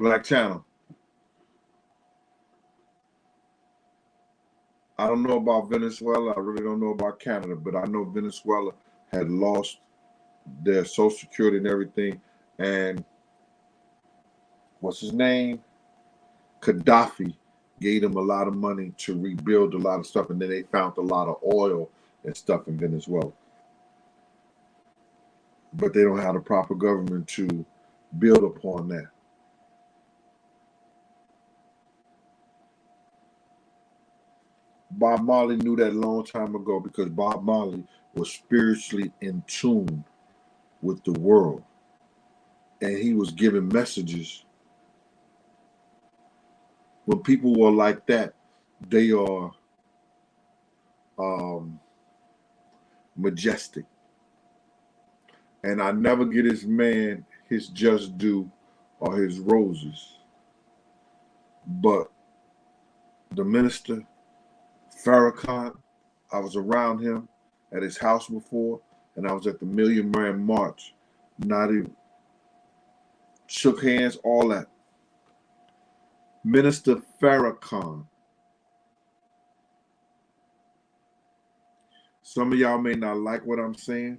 Black Channel. I don't know about Venezuela. I really don't know about Canada, but I know Venezuela had lost their Social Security and everything. And what's his name? Gaddafi gave them a lot of money to rebuild a lot of stuff. And then they found a lot of oil and stuff in Venezuela. But they don't have the proper government to build upon that. Bob Marley knew that a long time ago because Bob Marley was spiritually in tune with the world. And he was giving messages. When people were like that, they are majestic. And I never get this man his just due or his roses. But the minister, Farrakhan, I was around him at his house before, and I was at the Million Man March. Not even shook hands, all that. Minister Farrakhan. Some of y'all may not like what I'm saying.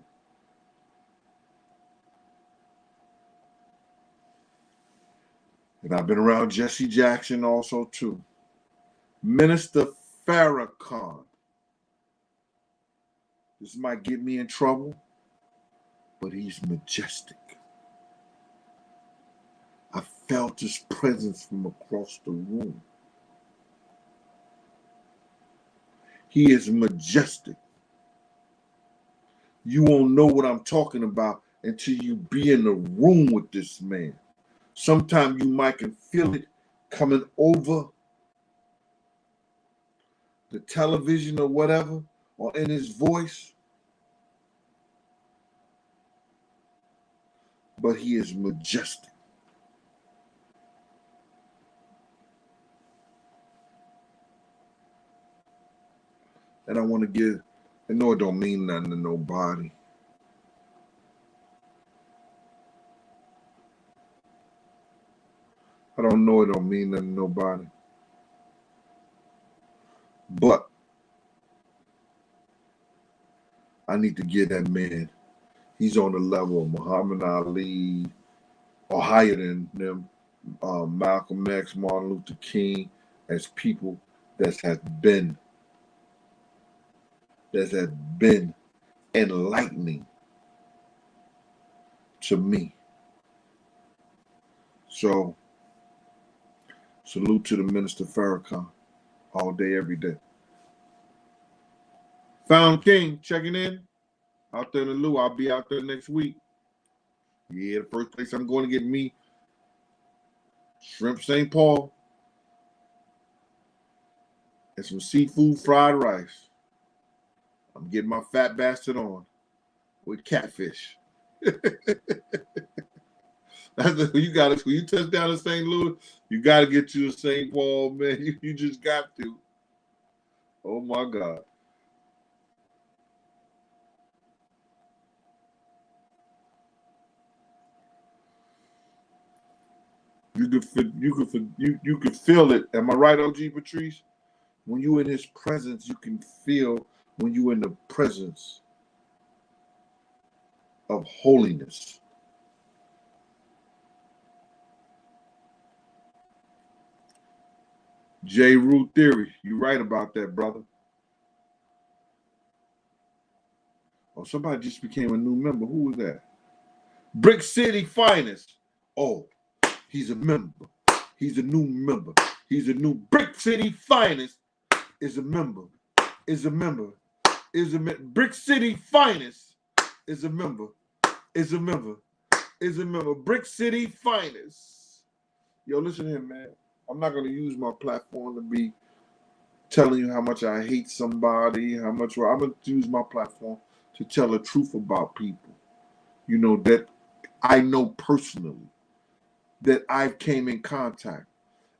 And I've been around Jesse Jackson also too. Minister Farrakhan. This might get me in trouble, but he's majestic. I felt his presence from across the room. He is majestic. You won't know what I'm talking about until you be in the room with this man. Sometimes you might can feel it coming over the television or whatever, or in his voice. But he is majestic. And I want to give, I know it don't mean nothing to nobody. I don't know it don't mean nothing to nobody. But I need to give that man, he's on the level of Muhammad Ali or higher than them, Malcolm X, Martin Luther King, as people that have been enlightening to me. So, salute to the Minister Farrakhan all day, every day. Found King checking in out there in the Lou. I'll be out there next week. Yeah, the first place I'm going to get me shrimp St. Paul and some seafood fried rice. I'm getting my fat bastard on with catfish. You got to. When you touch down in St. Louis, you got to get you a St. Paul, man. You just got to. Oh my God. You could feel it. Am I right, OG Patrice? When you in his presence, you can feel when you in the presence of holiness. J. Root Theory, you right about that, brother. Oh, somebody just became a new member. Who was that? Brick City Finest. Oh, he's a member. He's a new member. He's a new Brick City Finest. Is a member. Is a member. Is a Brick City Finest. Is a member. Is a member. Is a member. Brick City Finest. Yo, listen here, man. I'm not going to use my platform to be telling you how much I hate somebody, how much I'm going to use my platform to tell the truth about people. You know, that I know personally, that I've came in contact.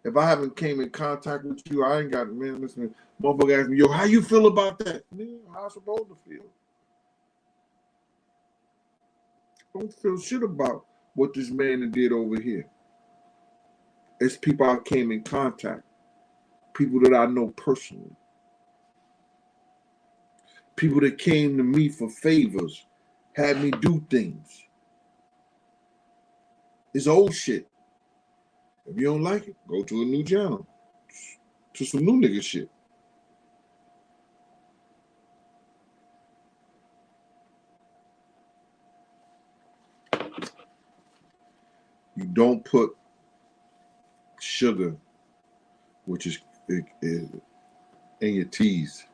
If I haven't came in contact with you, I ain't got, man, listen, motherfucker ask me, yo, how you feel about that? Man, how I supposed to feel? I don't feel shit about what this man did over here. It's people I came in contact, people that I know personally, people that came to me for favors, had me do things. It's old shit. If you don't like it, go to a new channel, to some new nigga shit. You don't put sugar, which is in your teas.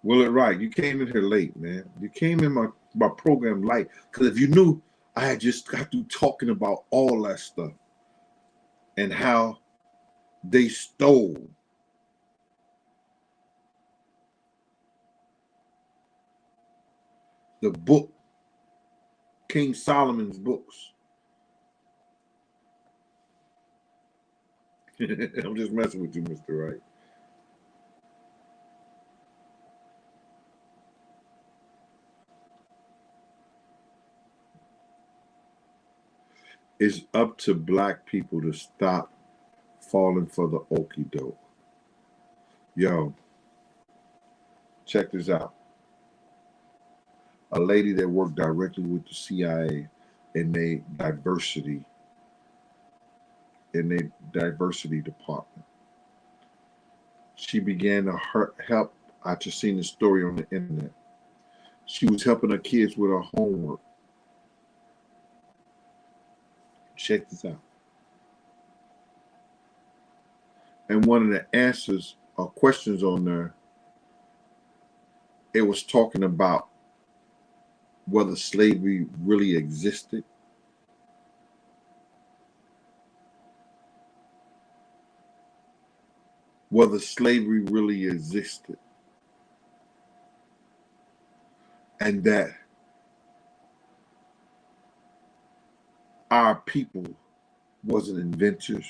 Will it right? You came in here late, man. You came in my program late. Because if you knew, I had just got through talking about all that stuff and how they stole the book, King Solomon's books. I'm just messing with you, Mr. Wright. It's up to black people to stop falling for the okie doke. Yo, check this out. A lady that worked directly with the CIA in their diversity department. She began to help. I just seen the story on the internet. She was helping her kids with her homework. Check this out. And one of the answers or questions on there, it was talking about whether slavery really existed. Whether slavery really existed. And that our people wasn't inventors.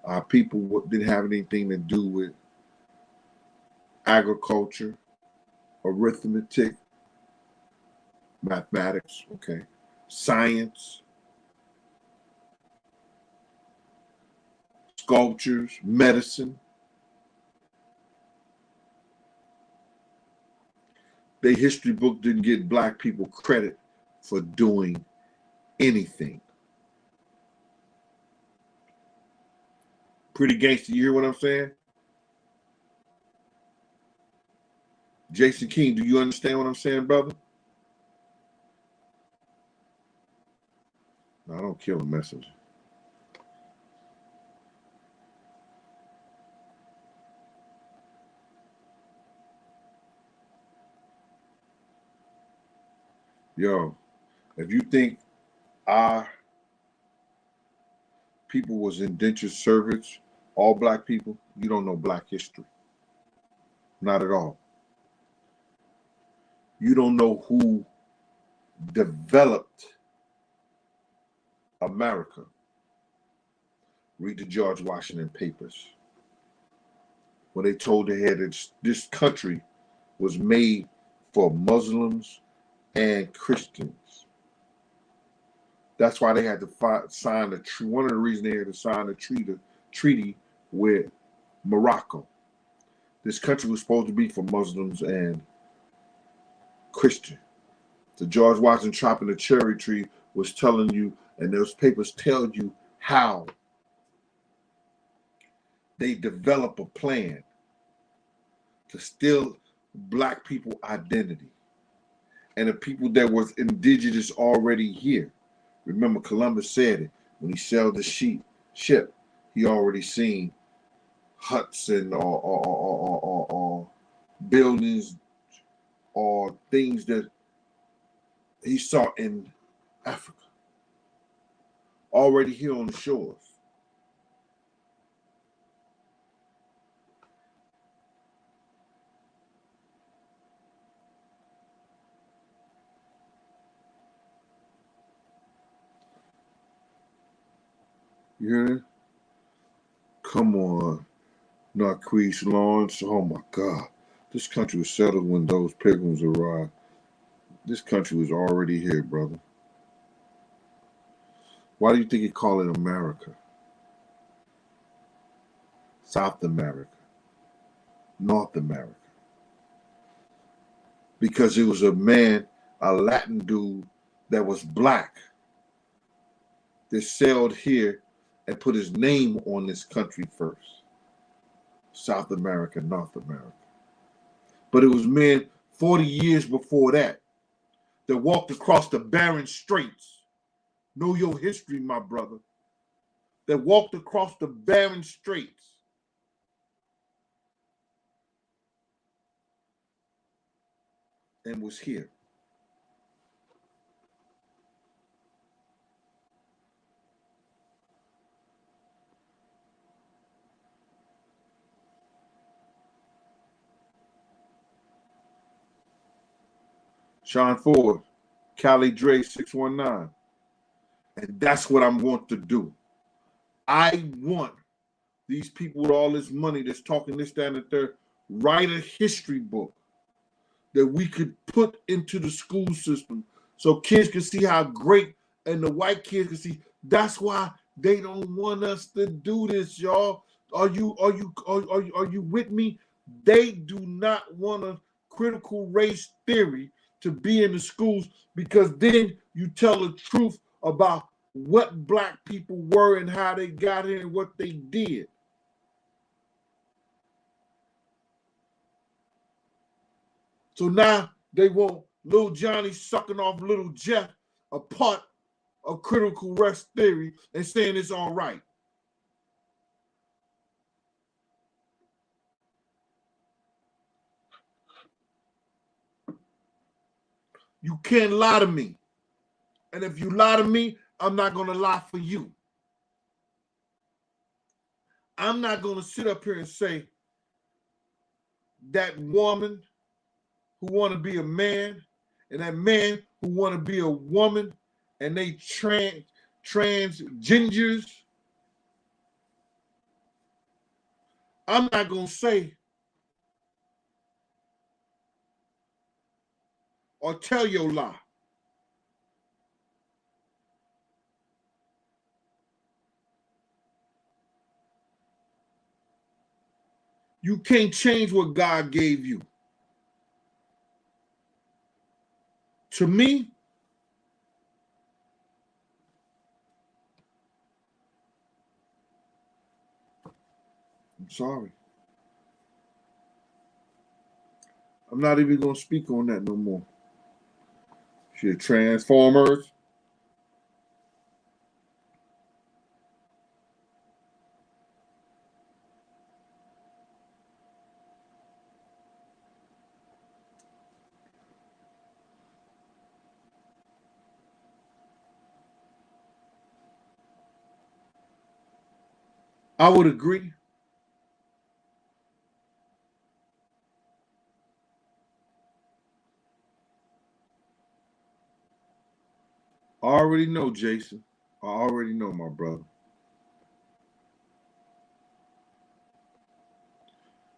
Our people didn't have anything to do with agriculture, arithmetic, mathematics, okay, science, sculptures, medicine. The history book didn't get black people credit for doing anything. Pretty gangster, you hear what I'm saying? Jason King, do you understand what I'm saying, brother? No, I don't kill a messenger. Yo, if you think our people was indentured servants, all black people, you don't know black history. Not at all. You don't know who developed America. Read the George Washington papers. When they told the head that this country was made for Muslims and Christians. That's why they had to sign the treaty. One of the reasons they had to sign the treaty with Morocco. This country was supposed to be for Muslims and Christian. The George Washington chopping the cherry tree was telling you, and those papers tell you how they develop a plan to steal black people identity and the people that was indigenous already here. Remember, Columbus said it when he sailed the ship. He already seen huts and or buildings or things that he saw in Africa, already here on the shores. You hear that? Come on. Narquise Lawrence. Oh my God. This country was settled when those pilgrims arrived. This country was already here, brother. Why do you think you call it America? South America, North America. Because it was a man, a Latin dude that was black that sailed here and put his name on this country first. South America, North America. But it was men 40 years before that walked across the Bering Straits. Know your history, my brother. That walked across the Bering Straits. And was here. Sean Ford, Cali Dre 619. And that's what I'm going to do. I want these people with all this money that's talking this, that, and the third, write a history book that we could put into the school system so kids can see how great, and the white kids can see. That's why they don't want us to do this, y'all. Are you with me? They do not want a critical race theory to be in the schools, because then you tell the truth about what black people were and how they got here and what they did. So now they want Little Johnny sucking off Little Jeff, a part of critical race theory, and saying it's all right. You can't lie to me. And if you lie to me, I'm not going to lie for you. I'm not going to sit up here and say that woman who want to be a man and that man who want to be a woman and they transgenders. I'm not going to say or tell your lie. You can't change what God gave you. To me, I'm sorry. I'm not even going to speak on that no more. Shit, Transformers. I would agree. I already know, Jason. I already know, my brother.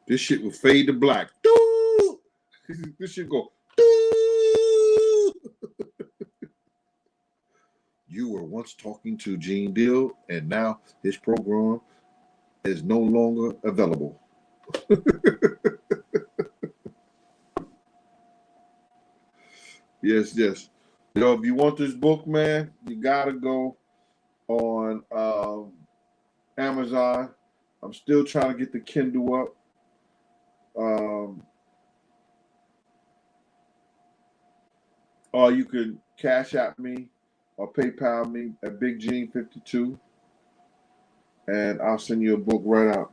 This shit will fade to black. Doo! This shit go. Doo! You were once talking to Gene Deal, and now his program is no longer available. Yes, yes. You know, if you want this book, man, you gotta go on Amazon. I'm still trying to get the Kindle up. Or you could Cash App me or PayPal me at Big Gene 52, and I'll send you a book right out.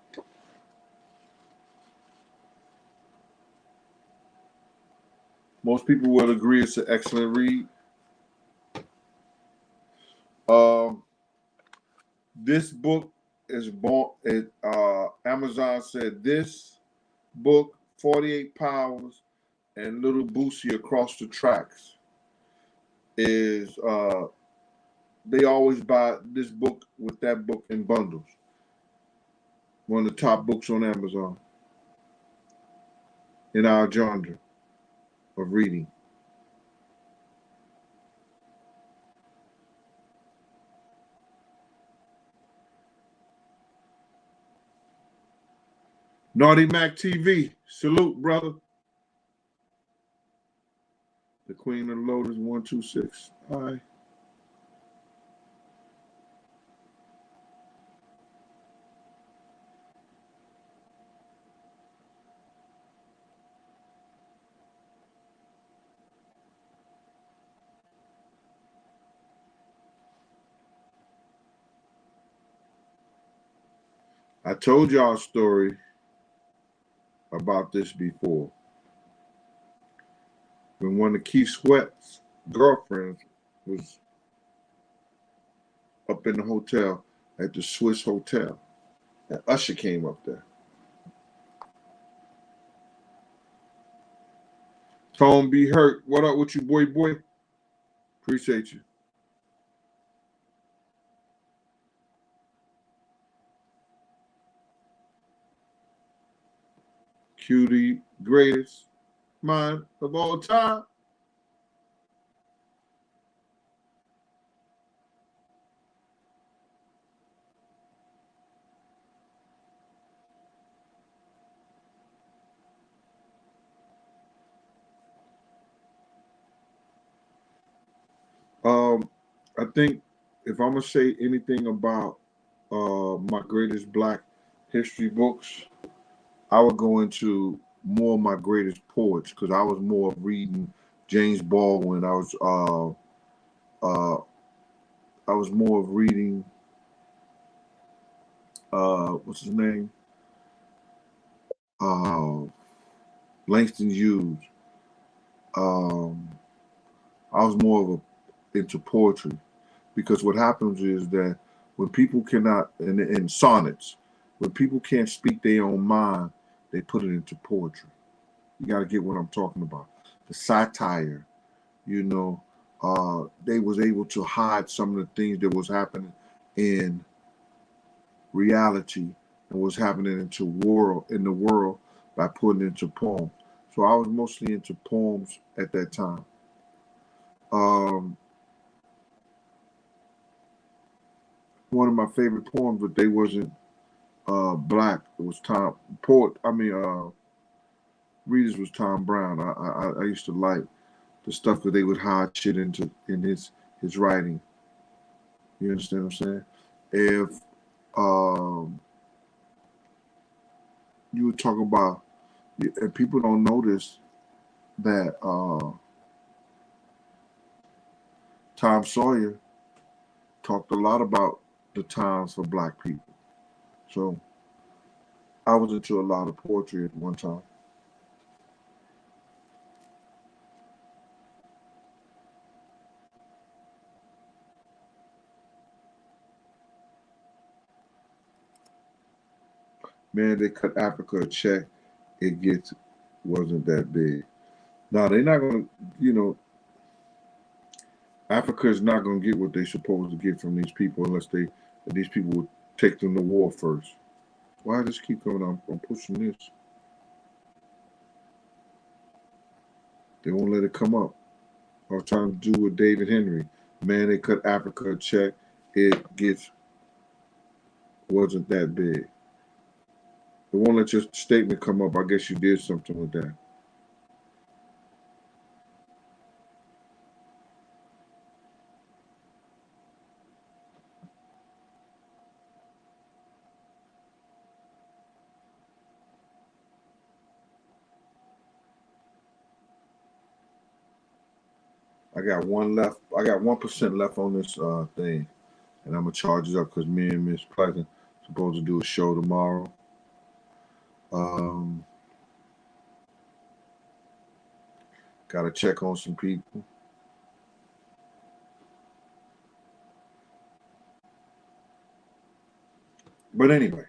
Most people would agree it's an excellent read. This book is born. Amazon said this book, 48 Powers and Little Boosie Across the Tracks, is they always buy this book with that book in bundles. One of the top books on Amazon in our genre of reading. Naughty Mac TV, salute, brother. The Queen of the Lotus 126. All right. I told y'all a story about this before. When one of Keith Sweat's girlfriends was up in the hotel at the Swiss Hotel, and Usher came up there. Tone Be Hurt. What up with you, boy? Appreciate you. Cutie, greatest mind of all time. I think if I'm gonna say anything about my greatest Black history books, I would go into more of my greatest poets because I was more of reading James Baldwin. I was more of reading what's his name? Langston Hughes. I was more of into poetry because what happens is that when people cannot, in sonnets, when people can't speak their own mind, they put it into poetry. You got to get what I'm talking about. The satire, you know, they was able to hide some of the things that was happening in reality and was happening in the world by putting it into poems. So I was mostly into poems at that time. One of my favorite poems, but they wasn't Black. It was readers was Tom Brown. I used to like the stuff that they would hide shit in his writing. You understand what I'm saying? If you would talk about, and people don't notice that Tom Sawyer talked a lot about the times for Black people. So I was into a lot of poetry at one time. Man, they cut Africa a check. Wasn't that big. No, they're not gonna. Africa is not gonna get what they're supposed to get from these people unless these people would take them to war first. Why does this keep coming on? I'm pushing this. They won't let it come up. I was trying to do with David Henry. Man, they cut Africa a check. Wasn't that big. They won't let your statement come up. I guess you did something with that. I got one left. I got 1% left on this thing, and I'm gonna charge it up because me and Miss Pleasant supposed to do a show tomorrow. Got to check on some people. But anyway,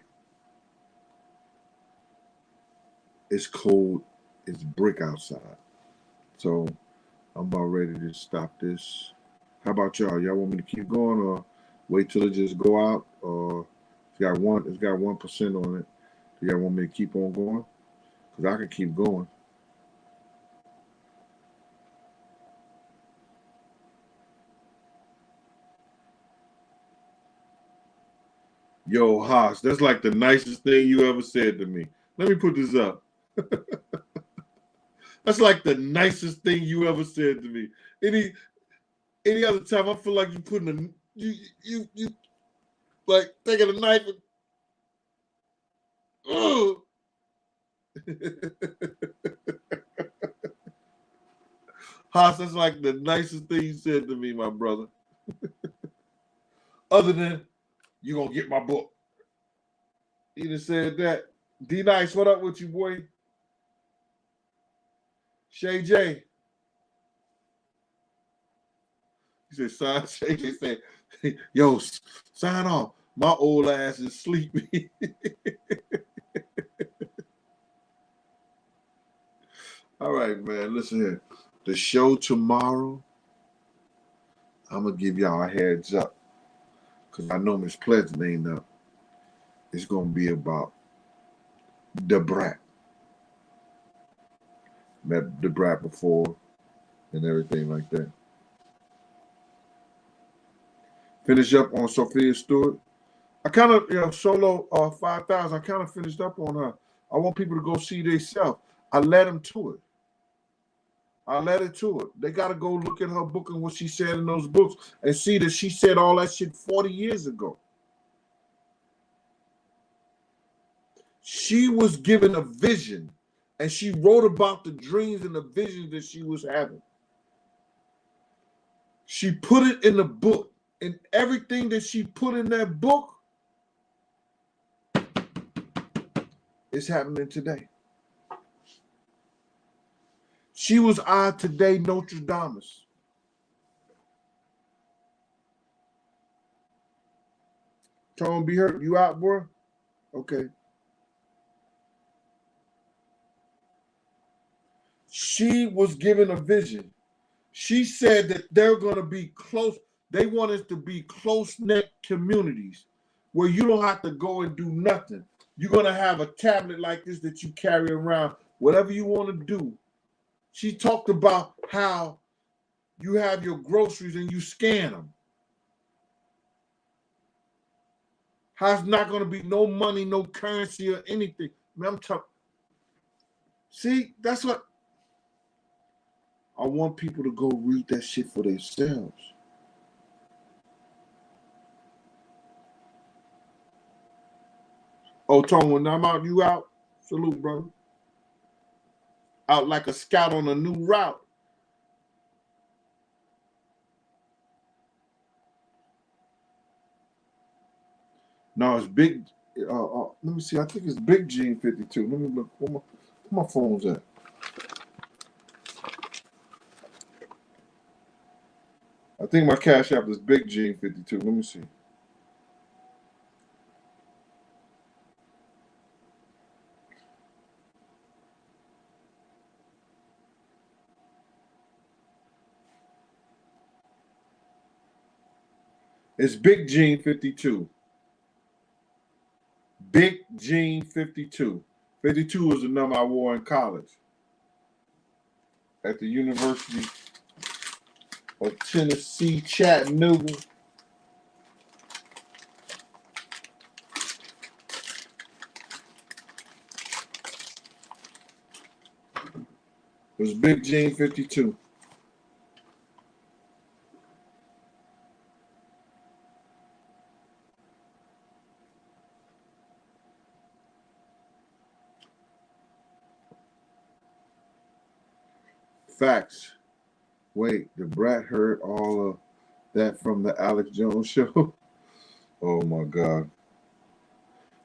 it's cold. It's brick outside. So I'm about ready to stop this. How about y'all? Y'all want me to keep going or wait till it just go out? Or it's got 1% on it. You guys want me to keep on going? Because I can keep going. Yo, Haas, that's like the nicest thing you ever said to me. Let me put this up. That's like the nicest thing you ever said to me. Any other time, I feel like you putting you like taking a knife and Haas, that's like the nicest thing you said to me, my brother. Other than you gonna get my book. He just said that. D Nice, what up with you, boy? Shay J. He said, sign. Shay J said, yo, sign off. My old ass is sleepy. All right, man. Listen here. The show tomorrow, I'm gonna give y'all a heads up. Cause I know Miss Pleasant ain't up. It's gonna be about Da Brat. Met Da Brat before and everything like that. Finish up on Sophia Stewart. I kind of, solo 5,000. I kind of finished up on her. I want people to go see themselves. I led them to it. I led it to it. They got to go look at her book and what she said in those books and see that she said all that shit 40 years ago. She was given a vision and she wrote about the dreams and the visions that she was having. She put it in the book, and everything that she put in that book is happening today. She was our today Nostradamus. Tone be hurt. You out, bro? Okay. She was given a vision. She said that they're going to be close. They want us to be close-knit communities where you don't have to go and do nothing. You're going to have a tablet like this that you carry around, whatever you want to do. She talked about how you have your groceries and you scan them. How it's not going to be no money, no currency or anything. I'm talking. See, that's what I want people to go read that shit for themselves. Oh, Tone, when I'm out, you out? Salute, brother. Out like a scout on a new route. No, it's big. Let me see. I think it's Big Gene 52. Let me look. Where my phone's at? I think my Cash App is Big Gene 52. Let me see. It's Big Gene 52. Big Gene 52. 52 was the number I wore in college at the University of Tennessee, Chattanooga. It was Big Gene 52. Facts. Wait, the Brat heard all of that from the Alex Jones show? Oh my God.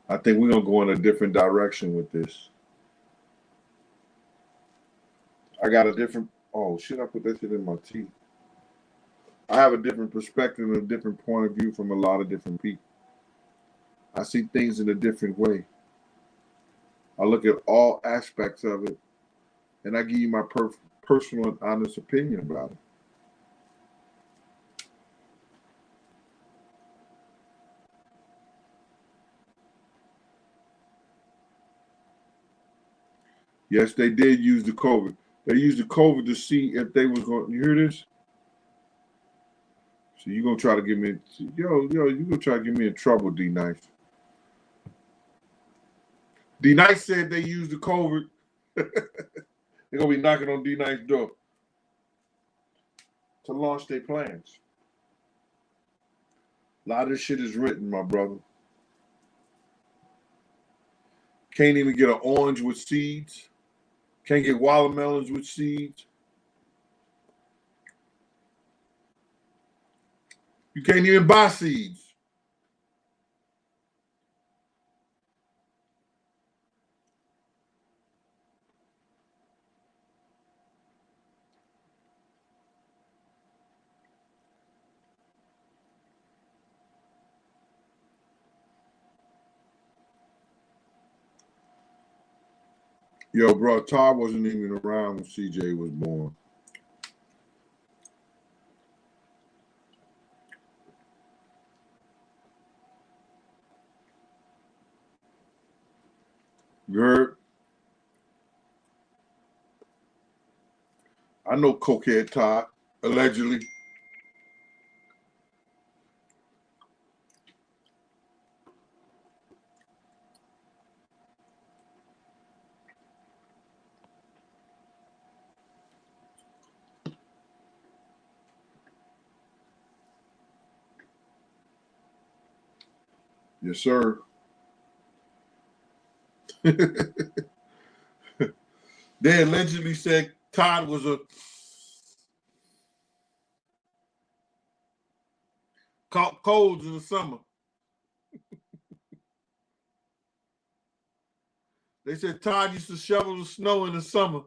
I think we're going to go in a different direction with this. I got a different, oh shit, I put that shit in my teeth. I have a different perspective and a different point of view from a lot of different people. I see things in a different way. I look at all aspects of it and I give you my personal and honest opinion about it. Yes, they did use the COVID. They used the COVID to see if they was going. You hear this? So you gonna try to get me? You gonna try to get me in trouble, D Nice? D Nice said they used the COVID. They're gonna be knocking on D Nice's door to launch their plans. A lot of this shit is written, my brother. Can't even get an orange with seeds. Can't get watermelons with seeds. You can't even buy seeds. Yo, bro, Todd wasn't even around when CJ was born. You heard? I know cokehead Todd, allegedly. Yes, sir. They allegedly said Todd was a caught colds in the summer. They said Todd used to shovel the snow in the summer.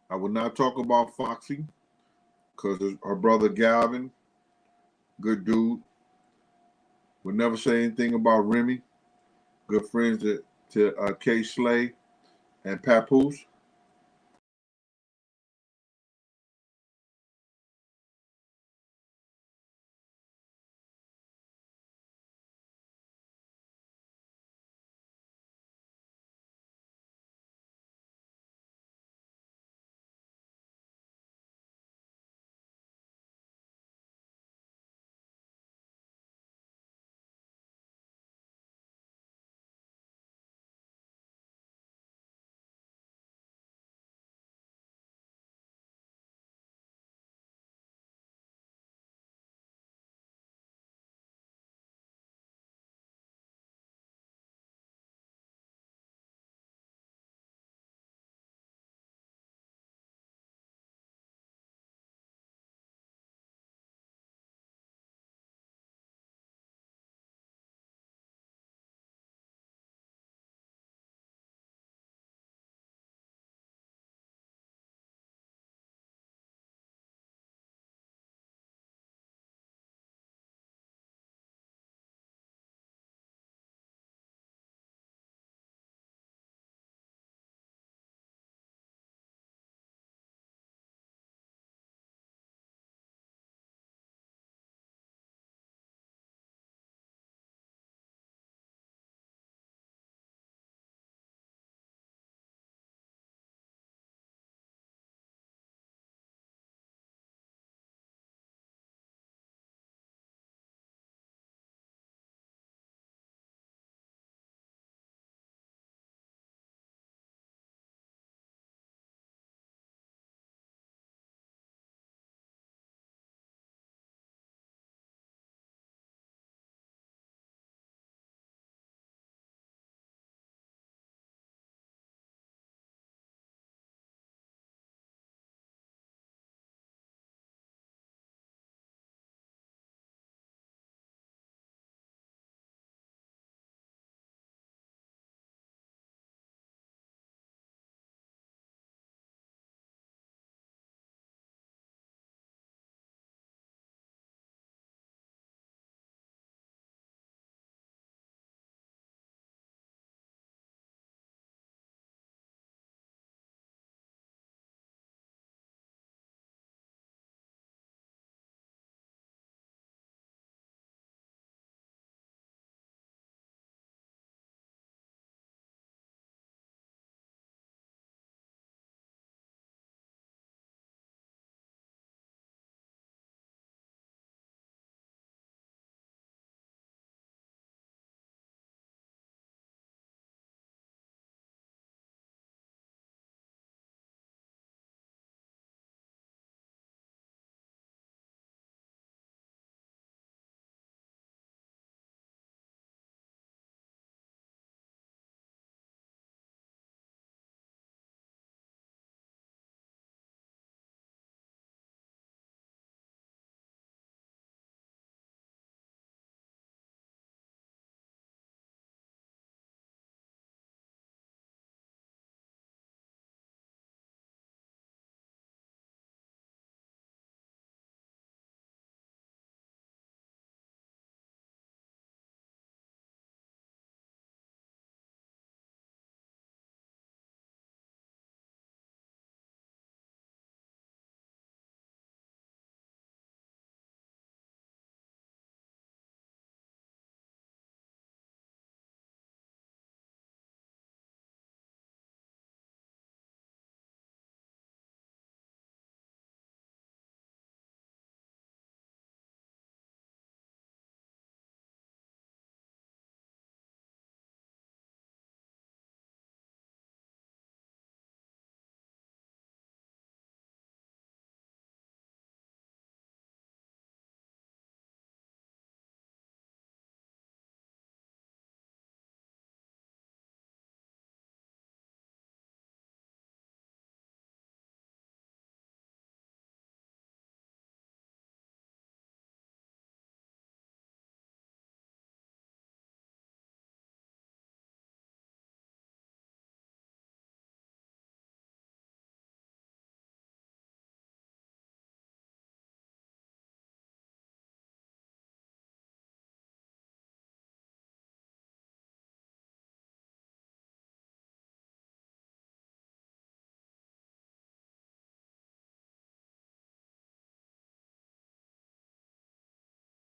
I would not talk about Foxy because her brother Galvin, good dude. Would never say anything about Remy. Good friends to K Slay and Papoose.